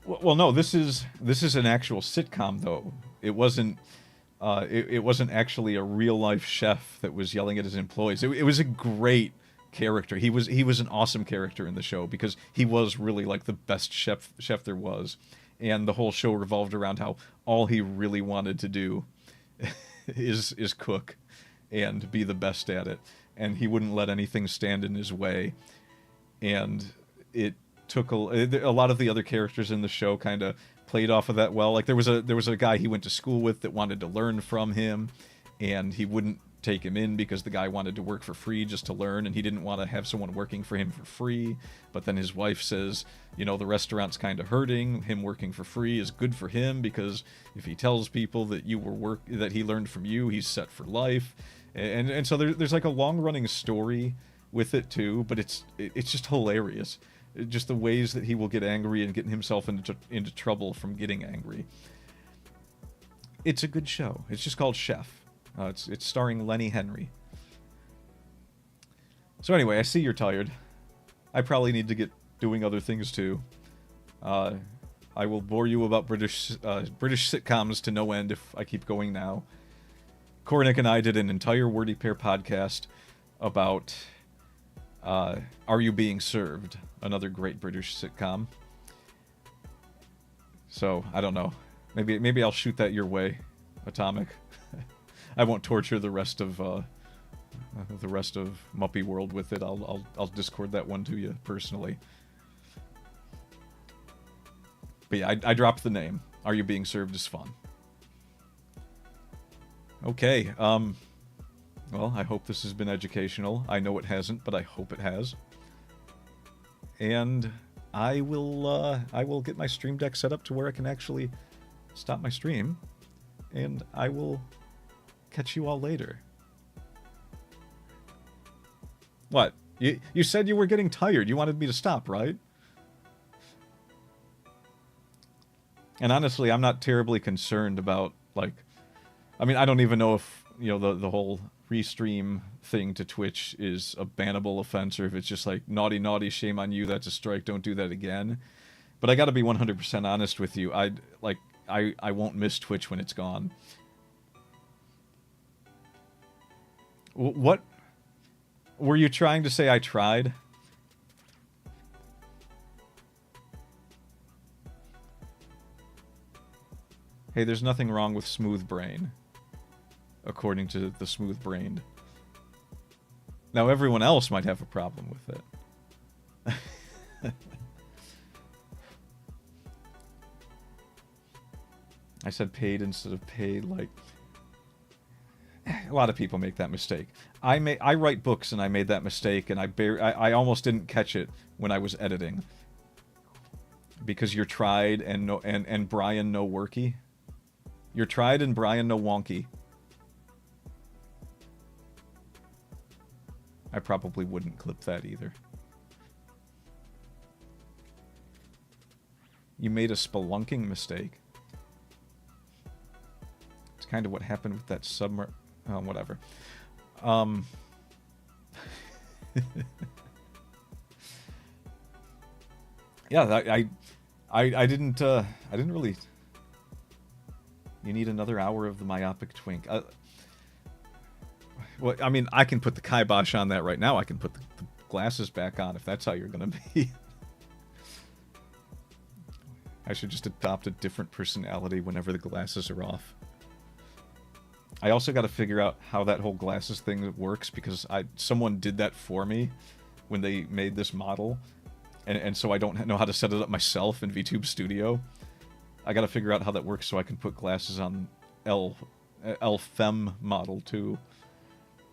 Well, no, this is an actual sitcom, though. It wasn't actually a real-life chef that was yelling at his employees. It was a great character. He was an awesome character in the show because he was really like the best chef there was. And the whole show revolved around how all he really wanted to do is cook and be the best at it. And he wouldn't let anything stand in his way. And it took a lot of the other characters in the show kind of played off of that well. Like there was a guy he went to school with that wanted to learn from him, and he wouldn't take him in because the guy wanted to work for free just to learn, and he didn't want to have someone working for him for free. But then his wife says, you know, the restaurant's kind of hurting. Him working for free is good for him because if he tells people that that he learned from you, he's set for life. And so there's like a long running story with it too, but it's just hilarious. Just the ways that he will get angry and getting himself into trouble from getting angry. It's a good show. It's just called Chef. It's starring Lenny Henry. So anyway, I see you're tired. I probably need to get doing other things too. I will bore you about British sitcoms to no end if I keep going now. Kornick and I did an entire Wordy Pair podcast about Are You Being Served? Another great British sitcom. So, I don't know. Maybe I'll shoot that your way, Atomic. I won't torture the rest of Muppy World with it. I'll Discord that one to you personally. But yeah, I dropped the name. Are You Being Served is fun. Okay, well, I hope this has been educational. I know it hasn't, but I hope it has. And I will get my stream deck set up to where I can actually stop my stream, and I will catch you all later. What? You said you were getting tired. You wanted me to stop, right? And honestly, I'm not terribly concerned about, like... I mean, I don't even know if, you know, the whole restream thing to Twitch is a bannable offense, or if it's just like, naughty, naughty, shame on you, that's a strike, don't do that again. But I gotta be 100% honest with you. I won't miss Twitch when it's gone. What? Were you trying to say I tried? Hey, there's nothing wrong with Smooth Brain, according to the Smooth Brained. Now, everyone else might have a problem with it. I said paid instead of paid, like... A lot of people make that mistake. I write books and I made that mistake, and I almost didn't catch it when I was editing. Because you're tried and Brian no worky. You're tried and Brian no wonky. I probably wouldn't clip that either. You made a spelunking mistake. It's kind of what happened with that submarine. Oh, whatever. Yeah, I didn't really. You need another hour of the myopic twink. Well, I mean, I can put the kibosh on that right now. I can put the glasses back on if that's how you're gonna be. I should just adopt a different personality whenever the glasses are off. I also got to figure out how that whole glasses thing works, because someone did that for me when they made this model, and so I don't know how to set it up myself in VTube Studio. I got to figure out how that works so I can put glasses on L Femme model too.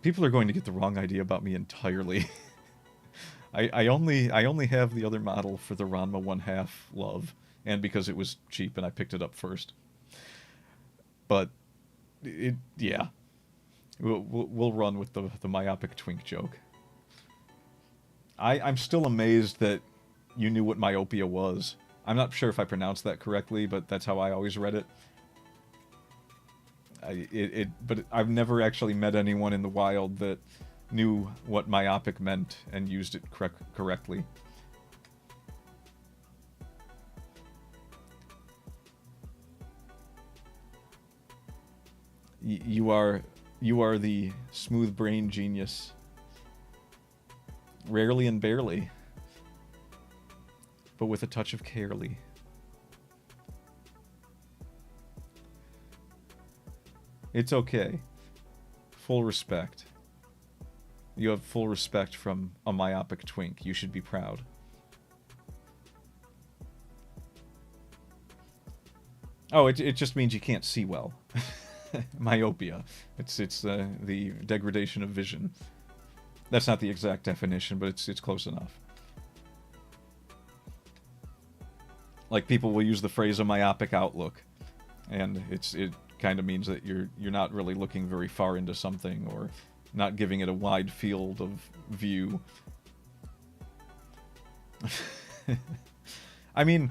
People are going to get the wrong idea about me entirely. I only have the other model for the Ranma 1/2 Love, and because it was cheap and I picked it up first. But yeah, we'll run with the myopic twink joke. I'm still amazed that you knew what myopia was. I'm not sure if I pronounced that correctly, but that's how I always read it. But I've never actually met anyone in the wild that knew what myopic meant and used it correctly. You are the smooth brain genius. Rarely and barely, but with a touch of carely. It's okay. Full respect. You have full respect from a myopic twink. You should be proud. Oh, it just means you can't see well. Myopia. It's the degradation of vision. That's not the exact definition, but it's close enough. Like, people will use the phrase a myopic outlook, and it kind of means that you're not really looking very far into something, or not giving it a wide field of view. I mean,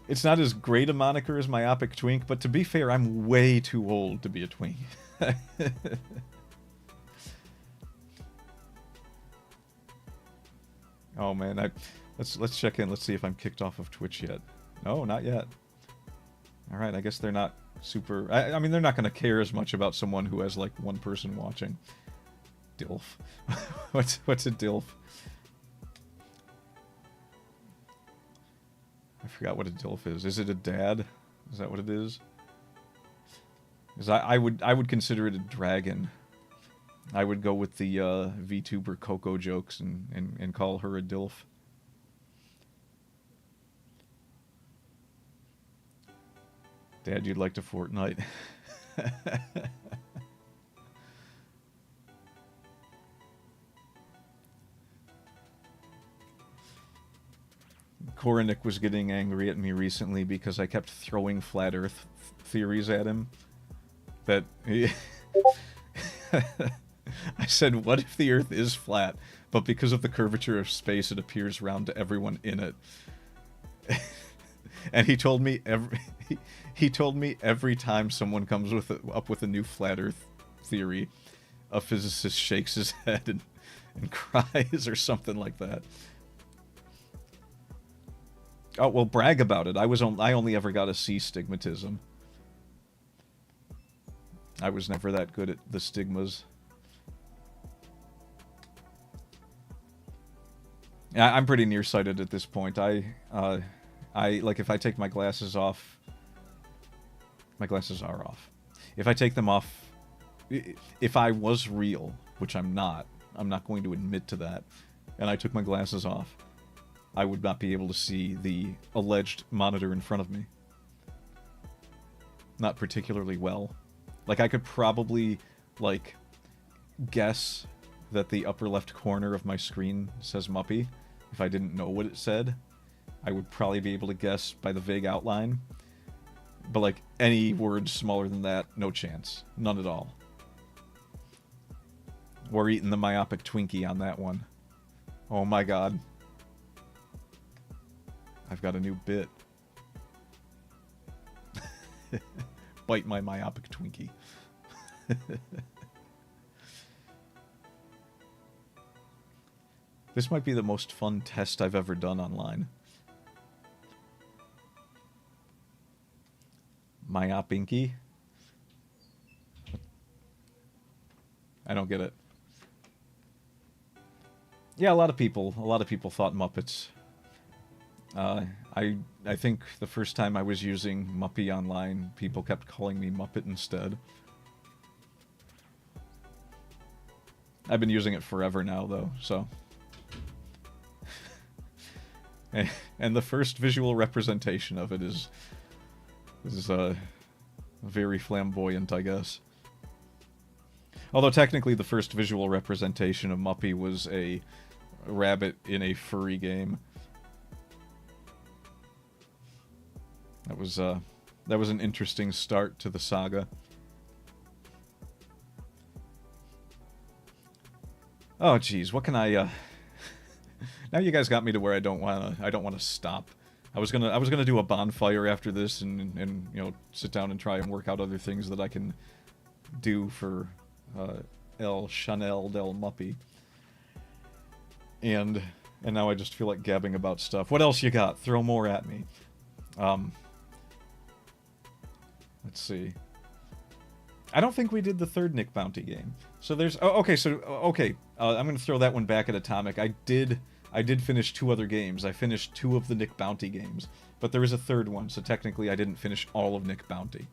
it's not as great a moniker as myopic twink, but to be fair, I'm way too old to be a twink. Oh man, let's check in. Let's see if I'm kicked off of Twitch yet. No, not yet. All right, I guess they're not super. I mean, they're not going to care as much about someone who has like one person watching. DILF. What's a DILF? I forgot what a DILF is. Is it a dad? Is that what it is? Because I would consider it a dragon. I would go with the VTuber Coco jokes and call her a DILF. Dad, you'd like to Fortnite? Koronik was getting angry at me recently because I kept throwing flat Earth theories at him. That I said, what if the Earth is flat, but because of the curvature of space, it appears round to everyone in it? And he told me every time someone comes up with a new flat Earth theory, a physicist shakes his head and cries or something like that. Oh, well, brag about it. I only ever got a C stigmatism. I was never that good at the stigmas. Yeah, I'm pretty nearsighted at this point. I like, if I take my glasses off, my glasses are off. If I take them off, if I was real, which I'm not going to admit to that, and I took my glasses off, I would not be able to see the alleged monitor in front of me. Not particularly well. Like, I could probably, like, guess that the upper left corner of my screen says Muppy. If I didn't know what it said, I would probably be able to guess by the vague outline. But, like, any words smaller than that, no chance. None at all. We're eating the myopic Twinkie on that one. Oh my god. I've got a new bit. Bite my myopic Twinkie. This might be the most fun test I've ever done online. Myopinky? I don't get it. Yeah, a lot of people thought Muppets. I think the first time I was using Muppy online, people kept calling me Muppet instead. I've been using it forever now, though, so... And the first visual representation of it is very flamboyant, I guess. Although technically the first visual representation of Muppy was a rabbit in a furry game. That was an interesting start to the saga. Oh geez, what can I now you guys got me to where I don't wanna stop. I was gonna do a bonfire after this and you know, sit down and try and work out other things that I can do for El Chanel del Muppy. And now I just feel like gabbing about stuff. What else you got? Throw more at me. Let's see. I don't think we did the third Nick Bounty game. So there's... Oh, okay, so... Okay, I'm going to throw that one back at Atomic. I did finish 2 other games. I finished 2 of the Nick Bounty games. But there is a third one, so technically I didn't finish all of Nick Bounty.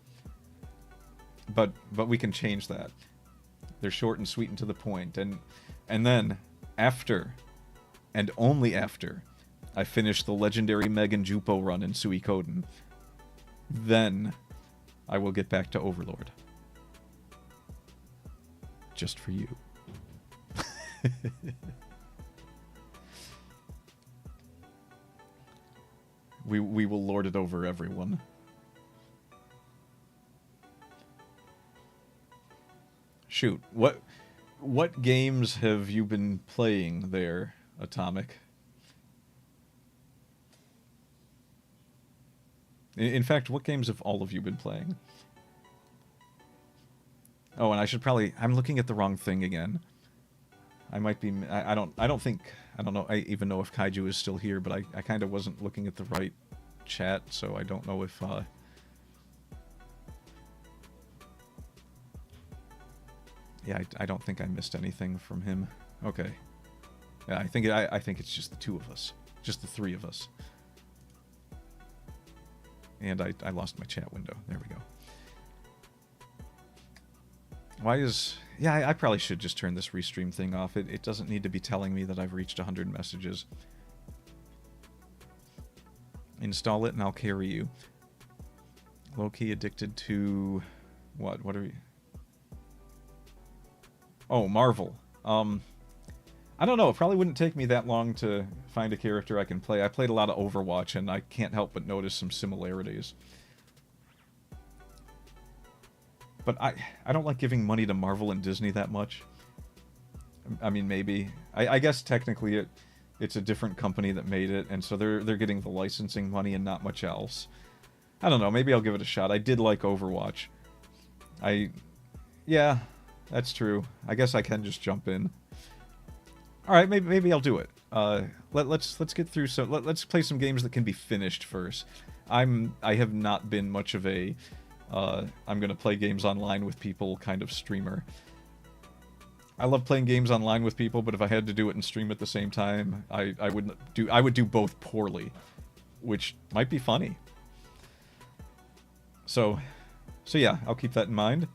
But we can change that. They're short and sweet and to the point. And then, after, and only after, I finish the legendary Megan Jupo run in Suikoden, then I will get back to Overlord. Just for you. We will lord it over everyone. Shoot, what games have you been playing there, Atomic? In fact, what games have all of you been playing? Oh, and I should probably... I'm looking at the wrong thing again. I might be... I don't know. I even know if Kaiju is still here, but I kind of wasn't looking at the right chat, so I don't know if... Yeah, I don't think I missed anything from him. Okay. Yeah, I think it's just the 2 of us. Just the 3 of us. And I lost my chat window. There we go. Why is... Yeah, I probably should just turn this restream thing off. It doesn't need to be telling me that I've reached 100 messages. Install it and I'll carry you. Low-key addicted to... What? What are we... Oh, Marvel. I don't know. It probably wouldn't take me that long to find a character I can play. I played a lot of Overwatch, and I can't help but notice some similarities. But I don't like giving money to Marvel and Disney that much. I mean, maybe. I guess technically it's a different company that made it, and so they're getting the licensing money and not much else. I don't know. Maybe I'll give it a shot. I did like Overwatch. Yeah, that's true. I guess I can just jump in. All right, maybe I'll do it. Let's get through some. Let's play some games that can be finished first. I have not been much of a I'm gonna play games online with people kind of streamer. I love playing games online with people, but if I had to do it and stream at the same time, I would do both poorly, which might be funny. So yeah, I'll keep that in mind.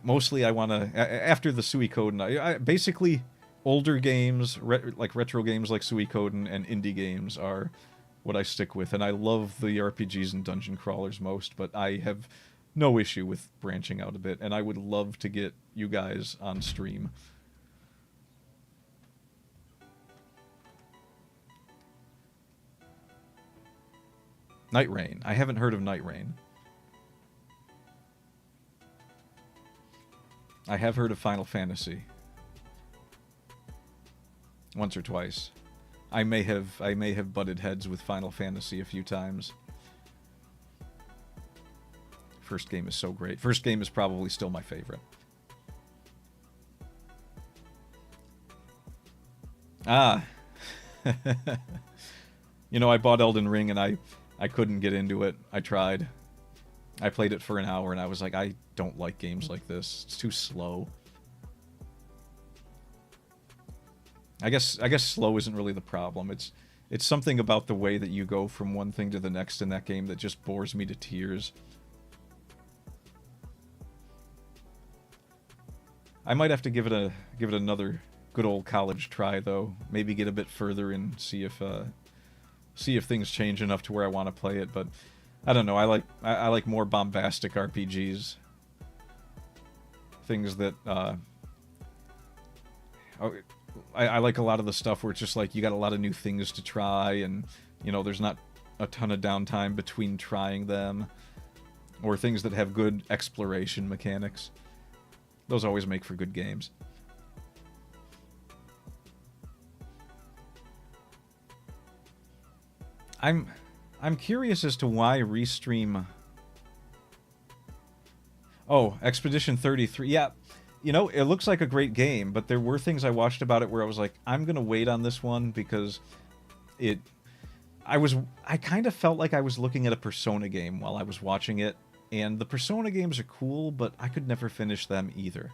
Mostly I want to after the Suikoden. I basically. Older games, like retro games like Suikoden and indie games are what I stick with, and I love the RPGs and dungeon crawlers most, but I have no issue with branching out a bit, and I would love to get you guys on stream. Night Rain. I haven't heard of Night Rain. I have heard of Final Fantasy. Once or twice. I may have butted heads with Final Fantasy a few times. First game is so great. First game is probably still my favorite. Ah. You know, I bought Elden Ring and I couldn't get into it. I tried. I played it for an hour and I was like, I don't like games like this. It's too slow. I guess slow isn't really the problem. It's something about the way that you go from one thing to the next in that game that just bores me to tears. I might have to give it another good old college try though. Maybe get a bit further and see if things change enough to where I want to play it, but I don't know. I like more bombastic RPGs. Things that I like a lot of the stuff where it's just like you got a lot of new things to try, and you know there's not a ton of downtime between trying them, or things that have good exploration mechanics. Those always make for good games. I'm curious as to why Restream... Oh, Expedition 33. Yeah, you know, it looks like a great game, but there were things I watched about it where I was like, I'm gonna wait on this one because I kind of felt like I was looking at a Persona game while I was watching it, and the Persona games are cool, but I could never finish them either.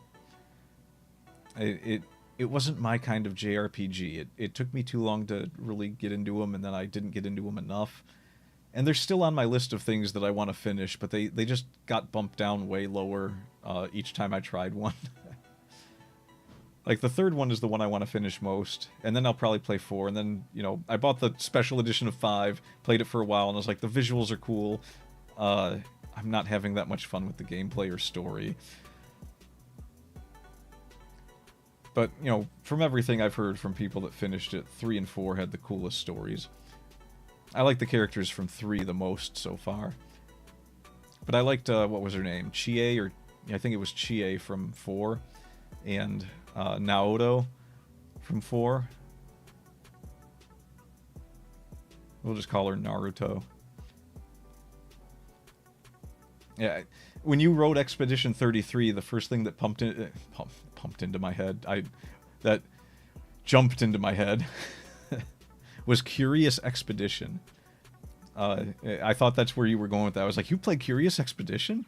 It wasn't my kind of JRPG. It took me too long to really get into them, and then I didn't get into them enough. And they're still on my list of things that I want to finish, but they just got bumped down way lower each time I tried one. Like, the third one is the one I want to finish most, and then I'll probably play 4, and then, you know, I bought the special edition of 5, played it for a while, and I was like, the visuals are cool. I'm not having that much fun with the gameplay or story. But, you know, from everything I've heard from people that finished it, 3 and 4 had the coolest stories. I like the characters from 3 the most so far. But I liked, what was her name? Chie, or I think it was Chie from 4. And Naoto from 4. We'll just call her Naruto. Yeah, when you wrote Expedition 33, the first thing that pumped into my head, that jumped into my head, was Curious Expedition. I thought that's where you were going with that. I was like, you play Curious Expedition?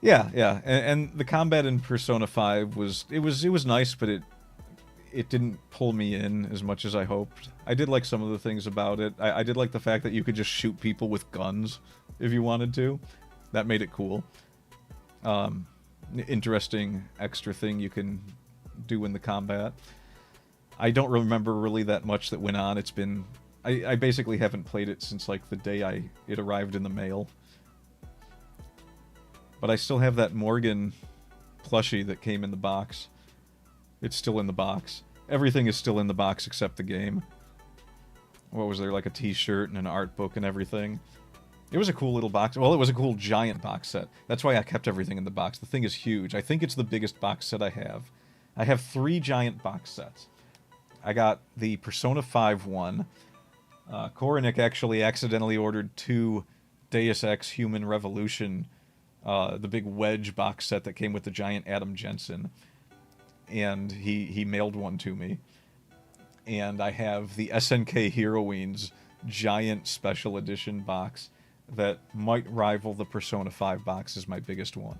Yeah, and the combat in Persona 5 was nice, but it didn't pull me in as much as I hoped. I did like some of the things about it. I did like the fact that you could just shoot people with guns if you wanted to. That made it cool. Interesting extra thing you can do in the combat. I don't remember really that much that went on. It's been... I basically haven't played it since, like, the day it arrived in the mail. But I still have that Morgan plushie that came in the box. It's still in the box. Everything is still in the box except the game. What was there, like a t-shirt and an art book and everything? It was a cool little box. Well, it was a cool giant box set. That's why I kept everything in the box. The thing is huge. I think it's the biggest box set I have. I have 3 giant box sets. I got the Persona 5 one. Koronic actually accidentally ordered 2 Deus Ex Human Revolution, the big wedge box set that came with the giant Adam Jensen. And he mailed one to me. And I have the SNK Heroines giant special edition box that might rival the Persona 5 box as my biggest one.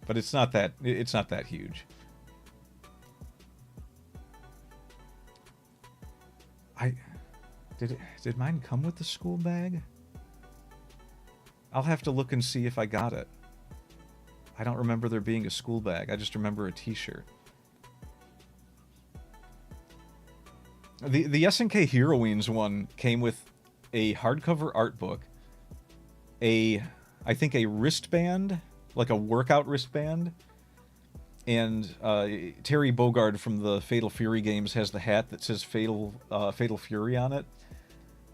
But it's not that huge. Did mine come with the school bag? I'll have to look and see if I got it. I don't remember there being a school bag. I just remember a t-shirt. The SNK Heroines one came with a hardcover art book, I think a wristband, like a workout wristband, and Terry Bogard from the Fatal Fury games has the hat that says Fatal Fury on it.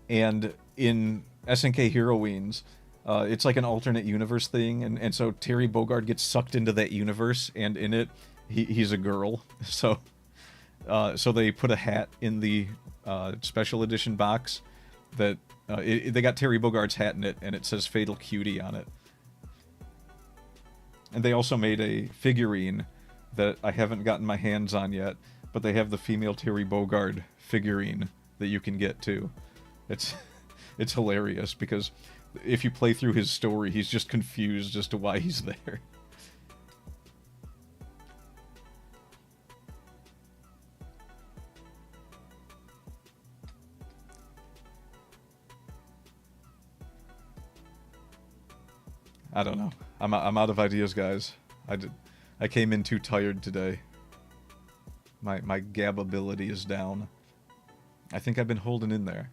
And in SNK Heroines, it's like an alternate universe thing, and so Terry Bogard gets sucked into that universe, and in it, he's a girl. So they put a hat in the special edition box that they got Terry Bogard's hat in it, and it says Fatal Cutie on it. And they also made a figurine that I haven't gotten my hands on yet, but they have the female Terry Bogard figurine that you can get too. It's hilarious because if you play through his story, he's just confused as to why he's there. I don't know. I'm out of ideas, guys. I came in too tired today. My gab ability is down. I think I've been holding in there.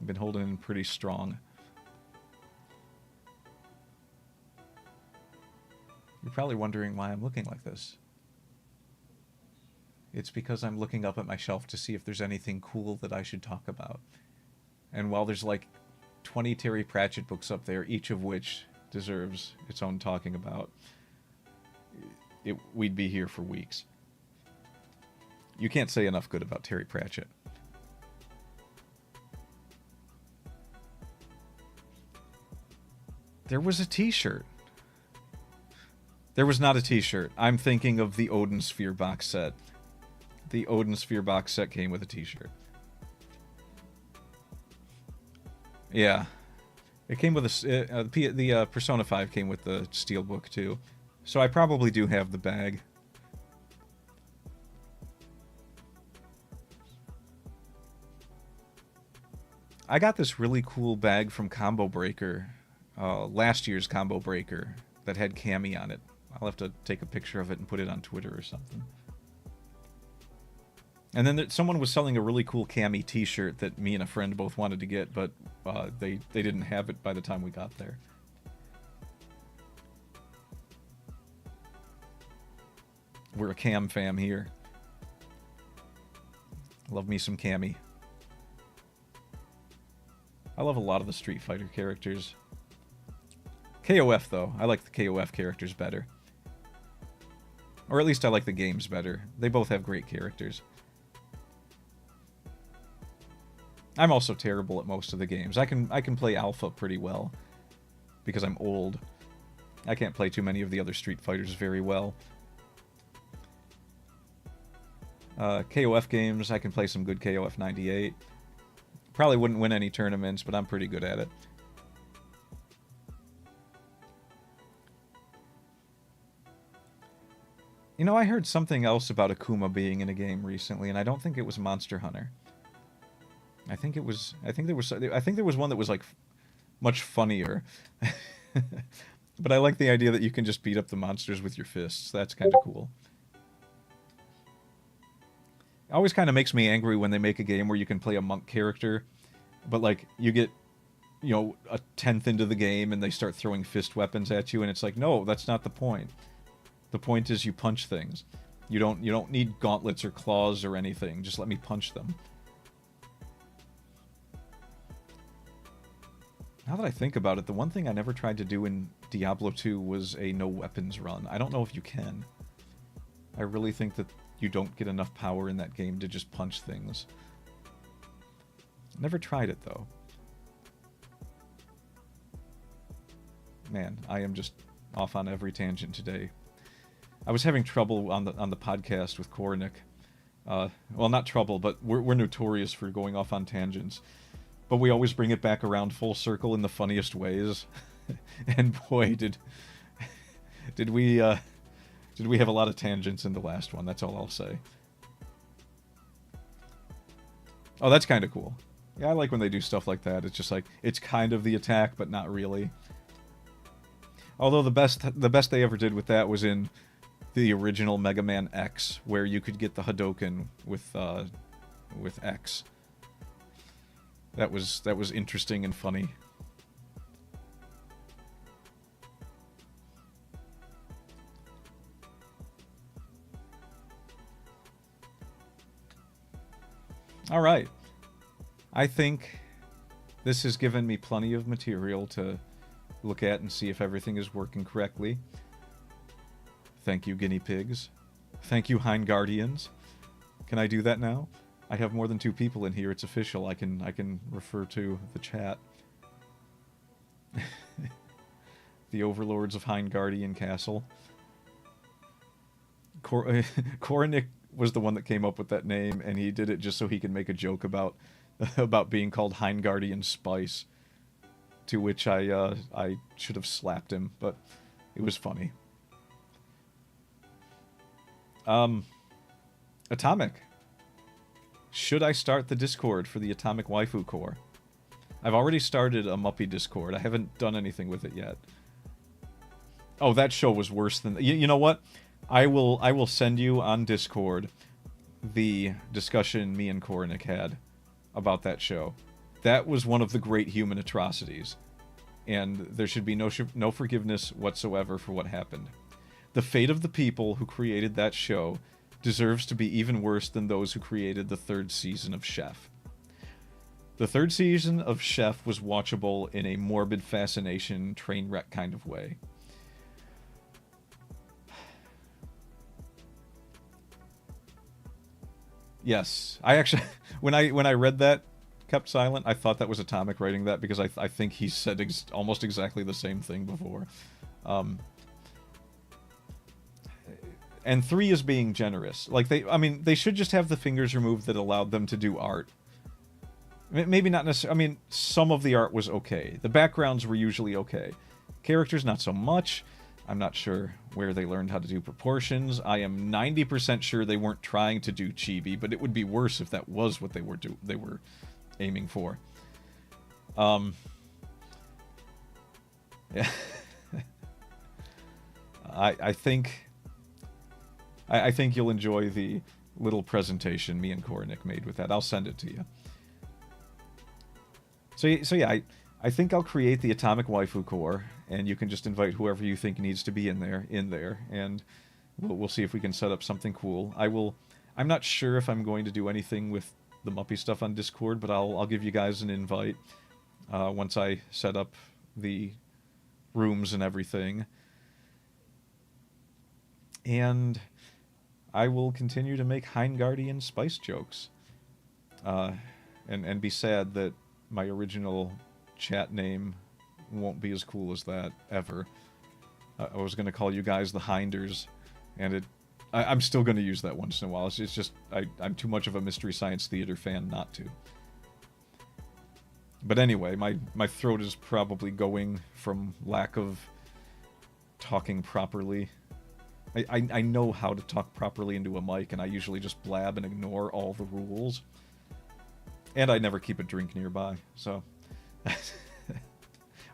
I've been holding in pretty strong. You're probably wondering why I'm looking like this. It's because I'm looking up at my shelf to see if there's anything cool that I should talk about. And while there's like 20 Terry Pratchett books up there, each of which deserves its own talking about, we'd be here for weeks. You can't say enough good about Terry Pratchett. There was a t-shirt. There was not a t-shirt. I'm thinking of the Odin Sphere box set. The Odin Sphere box set came with a t-shirt. Yeah. It came with the Persona 5 came with the steelbook too. So I probably do have the bag. I got this really cool bag from Combo Breaker, last year's Combo Breaker, that had Cammy on it. I'll have to take a picture of it and put it on Twitter or something. And then someone was selling a really cool Cammy t-shirt that me and a friend both wanted to get, but they didn't have it by the time we got there. We're a Cam fam here. Love me some Cammy. I love a lot of the Street Fighter characters. KOF, though. I like the KOF characters better. Or at least I like the games better. They both have great characters. I'm also terrible at most of the games. I can play Alpha pretty well because I'm old. I can't play too many of the other Street Fighters very well. KOF games, I can play some good KOF 98. Probably wouldn't win any tournaments, but I'm pretty good at it. You know, I heard something else about Akuma being in a game recently, and I don't think it was Monster Hunter. I think there was one that was like much funnier. But I like the idea that you can just beat up the monsters with your fists. That's kind of cool. It always kind of makes me angry when they make a game where you can play a monk character, but like you get, you know, a 10th into the game and they start throwing fist weapons at you, and it's like, no, that's not the point. The point is you punch things. You don't need gauntlets or claws or anything. Just let me punch them. Now that I think about it, the one thing I never tried to do in Diablo 2 was a no weapons run. I don't know if you can. I really think that you don't get enough power in that game to just punch things. Never tried it, though. Man, I am just off on every tangent today. I was having trouble on the podcast with Kornick. Well, not trouble, but we're notorious for going off on tangents. But we always bring it back around full circle in the funniest ways. And boy, did we have a lot of tangents in the last one. That's all I'll say. Oh, that's kind of cool. Yeah, I like when they do stuff like that. It's just like, it's kind of the attack, but not really. Although the best they ever did with that was in the original Mega Man X, where you could get the Hadoken with with X. That was interesting and funny. All right. I think this has given me plenty of material to look at and see if everything is working correctly. Thank you, guinea pigs. Thank you, Hind Guardians. Can I do that now? I have more than 2 people in here. It's official. I can refer to the chat. The overlords of Hind Guardian Castle. Koronic was the one that came up with that name, and he did it just so he could make a joke about being called Hind Guardian Spice. To which I should have slapped him, but it was funny. Atomic. Should I start the Discord for the Atomic Waifu Core? I've already started a Muppy Discord. I haven't done anything with it yet. Oh, that show was worse than... You know what? I will send you on Discord the discussion me and Koronic had about that show. That was one of the great human atrocities. And there should be no forgiveness whatsoever for what happened. The fate of the people who created that show deserves to be even worse than those who created the 3rd season of Chef. The 3rd season of Chef was watchable in a morbid fascination, train wreck kind of way. Yes, I actually, when I read that, kept silent, I thought that was Atomic writing that, because I think he said almost exactly the same thing before. And 3 is being generous. Like, they should just have the fingers removed that allowed them to do art. Maybe not necessarily. I mean, some of the art was okay. The backgrounds were usually okay. Characters, not so much. I'm not sure where they learned how to do proportions. I am 90% sure they weren't trying to do chibi, but it would be worse if that was what they were aiming for. Yeah. I think you'll enjoy the little presentation me and Koronic made with that. I'll send it to you. So yeah, I think I'll create the Atomic Waifu Core, and you can just invite whoever you think needs to be in there, and we'll see if we can set up something cool. I'm not sure if I'm going to do anything with the Muppy stuff on Discord, but I'll give you guys an invite once I set up the rooms and everything. And I will continue to make Hind Guardian Spice jokes. And be sad that my original chat name won't be as cool as that, ever. I was going to call you guys the Hinders, and I'm still going to use that once in a while. It's just, I'm too much of a Mystery Science Theater fan not to. But anyway, my throat is probably going from lack of talking properly. I know how to talk properly into a mic, and I usually just blab and ignore all the rules. And I never keep a drink nearby, so...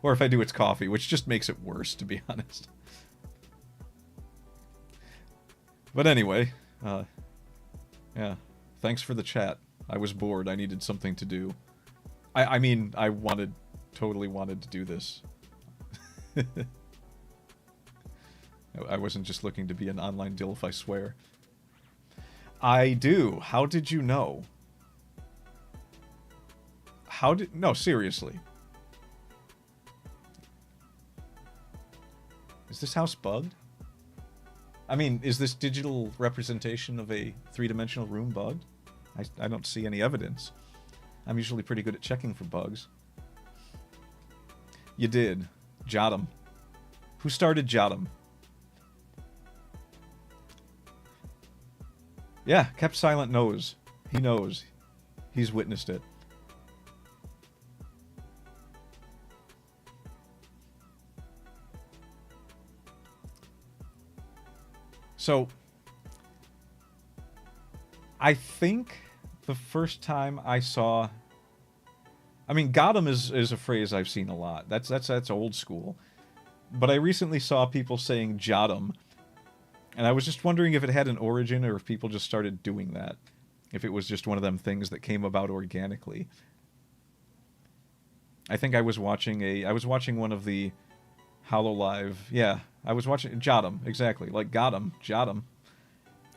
Or if I do, it's coffee, which just makes it worse, to be honest. But anyway, yeah, thanks for the chat. I was bored. I needed something to do. I mean, I totally wanted to do this. I wasn't just looking to be an online dilf, I swear. I do. How did you know? No, seriously. Is this house bugged? I mean, is this digital representation of a 3-dimensional room bugged? I don't see any evidence. I'm usually pretty good at checking for bugs. You did. Jotum. Who started Jotum? Yeah, Kept Silent knows. He knows. He's witnessed it. So, I think the first time I saw... I mean, Gotham is a phrase I've seen a lot. That's old school. But I recently saw people saying Jotum, and I was just wondering if it had an origin or if people just started doing that. if it was just one of them things that came about organically. I think I was watching one of the Hololive. Yeah, I was watching Jotum, exactly. Like got him, Jotum.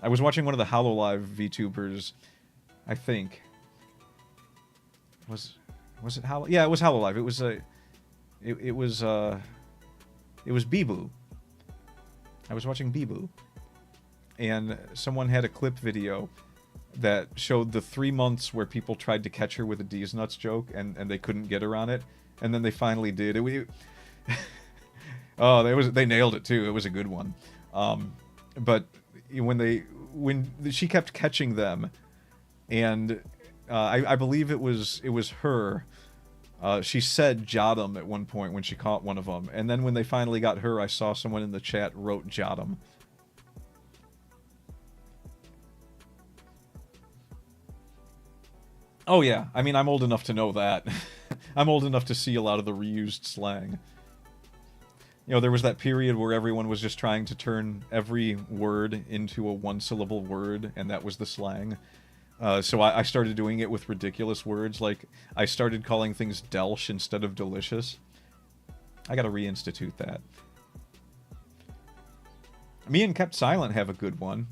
I was watching one of the Hololive VTubers, I think. Was it Holo? Yeah, it was Hololive. It was it was Biboo. I was watching Biboo. And someone had a clip video that showed the 3 months where people tried to catch her with a D's nuts joke and they couldn't get her on it, and then they finally did. They nailed it too. It was a good one. But when she kept catching them, and I believe it was her. She said Jotum at one point when she caught one of them, and then when they finally got her, I saw someone in the chat wrote Jotum. Oh yeah, I mean, I'm old enough to know that. I'm old enough to see a lot of the reused slang. You know, there was that period where everyone was just trying to turn every word into a one-syllable word, and that was the slang. So I started doing it with ridiculous words, like I started calling things Delsh instead of delicious. I gotta reinstitute that. Me and Kept Silent have a good one.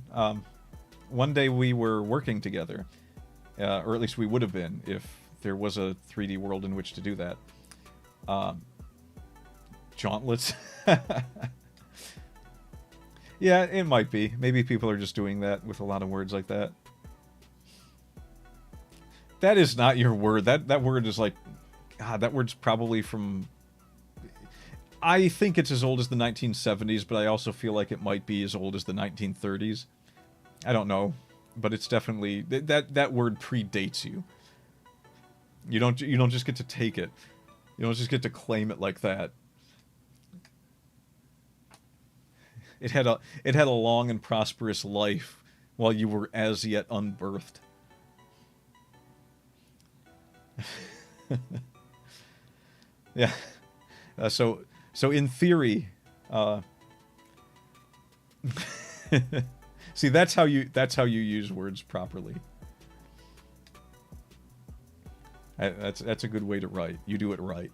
One day we were working together. Or at least we would have been if there was a 3D world in which to do that. Jauntlets? Yeah, it might be. Maybe people are just doing that with a lot of words like that. That is not your word. That word is like... God, that word's probably from... I think it's as old as the 1970s, but I also feel like it might be as old as the 1930s. I don't know. But it's definitely that word predates you. You don't just get to take it. You don't just get to claim it like that. It had a long and prosperous life while you were as yet unbirthed. Yeah. So in theory, see, that's how you use words properly. That's a good way to write. You do it right.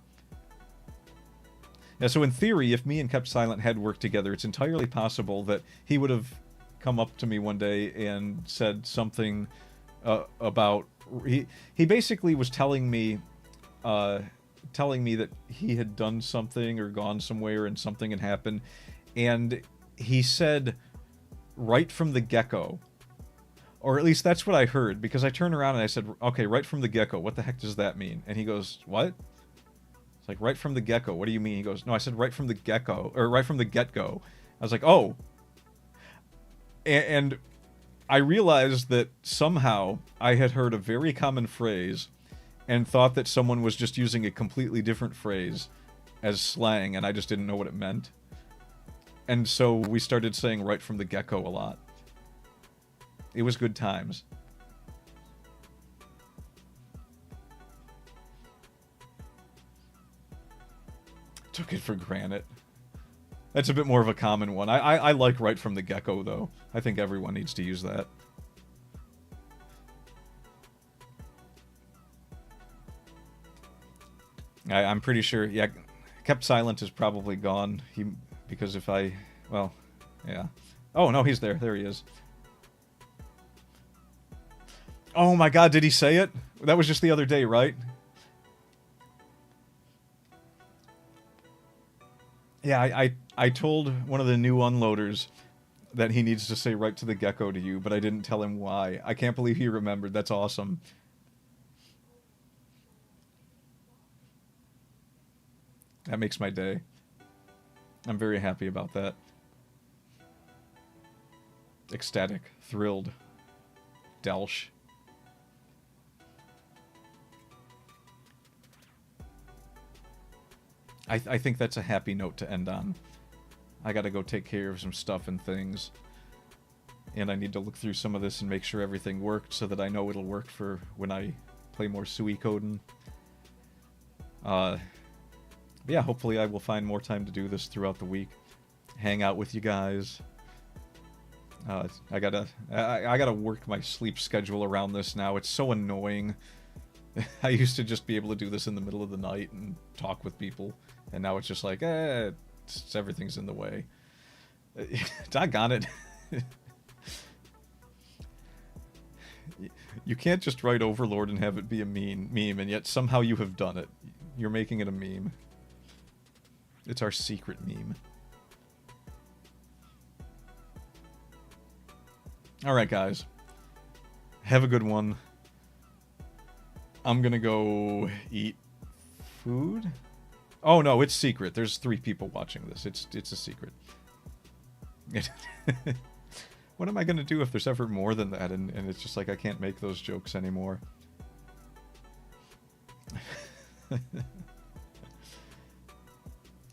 Yeah, so in theory, if me and Kept Silent had worked together, it's entirely possible that he would have come up to me one day and said something about... He basically was telling me that he had done something or gone somewhere and something had happened, and he said... right from the get-go. Or at least that's what I heard, because I turned around and I said, okay, right from the get-go, what the heck does that mean? And he goes, what? It's like, right from the get-go, what do you mean? He goes, no, I said right from the get-go, or right from the get-go. I was like, oh. And I realized that somehow I had heard a very common phrase and thought that someone was just using a completely different phrase as slang, and I just didn't know what it meant. And so we started saying right from the get-go a lot. It was good times. Took it for granted. That's a bit more of a common one. I like right from the get-go, though. I think everyone needs to use that. I'm pretty sure, yeah, Kept Silent is probably gone. Because if I... well, yeah. Oh, no, he's there. There he is. Oh my god, did he say it? That was just the other day, right? Yeah, I told one of the new unloaders that he needs to say right to the gecko to you, but I didn't tell him why. I can't believe he remembered. That's awesome. That makes my day. I'm very happy about that. Ecstatic. Thrilled. Delsh. I think that's a happy note to end on. I gotta go take care of some stuff and things. And I need to look through some of this and make sure everything worked so that I know it'll work for when I play more Suikoden. Yeah, hopefully I will find more time to do this throughout the week. Hang out with you guys. I gotta work my sleep schedule around this now. It's so annoying. I used to just be able to do this in the middle of the night and talk with people, and now it's just like, everything's in the way. Doggone it. You can't just write Overlord and have it be a meme, and yet somehow you have done it. You're making it a meme. It's our secret meme. Alright, guys. Have a good one. I'm gonna go eat food? Oh, no, it's secret. There's 3 people watching this. It's a secret. What am I gonna do if there's ever more than that, and it's just like I can't make those jokes anymore?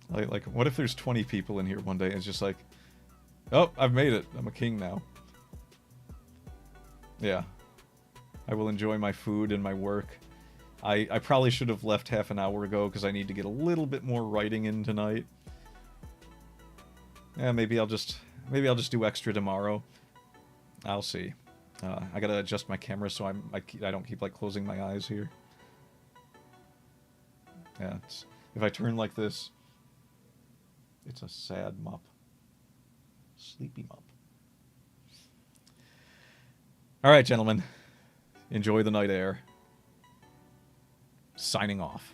like, what if there's 20 people in here one day and it's just like, oh, I've made it. I'm a king now. Yeah. I will enjoy my food and my work. I probably should have left half an hour ago because I need to get a little bit more writing in tonight. Yeah, maybe I'll just do extra tomorrow. I'll see. I gotta adjust my camera so I don't keep like closing my eyes here. Yeah, if I turn like this, it's a sad mup. Sleepy mup. Alright, gentlemen. Enjoy the night air. Signing off.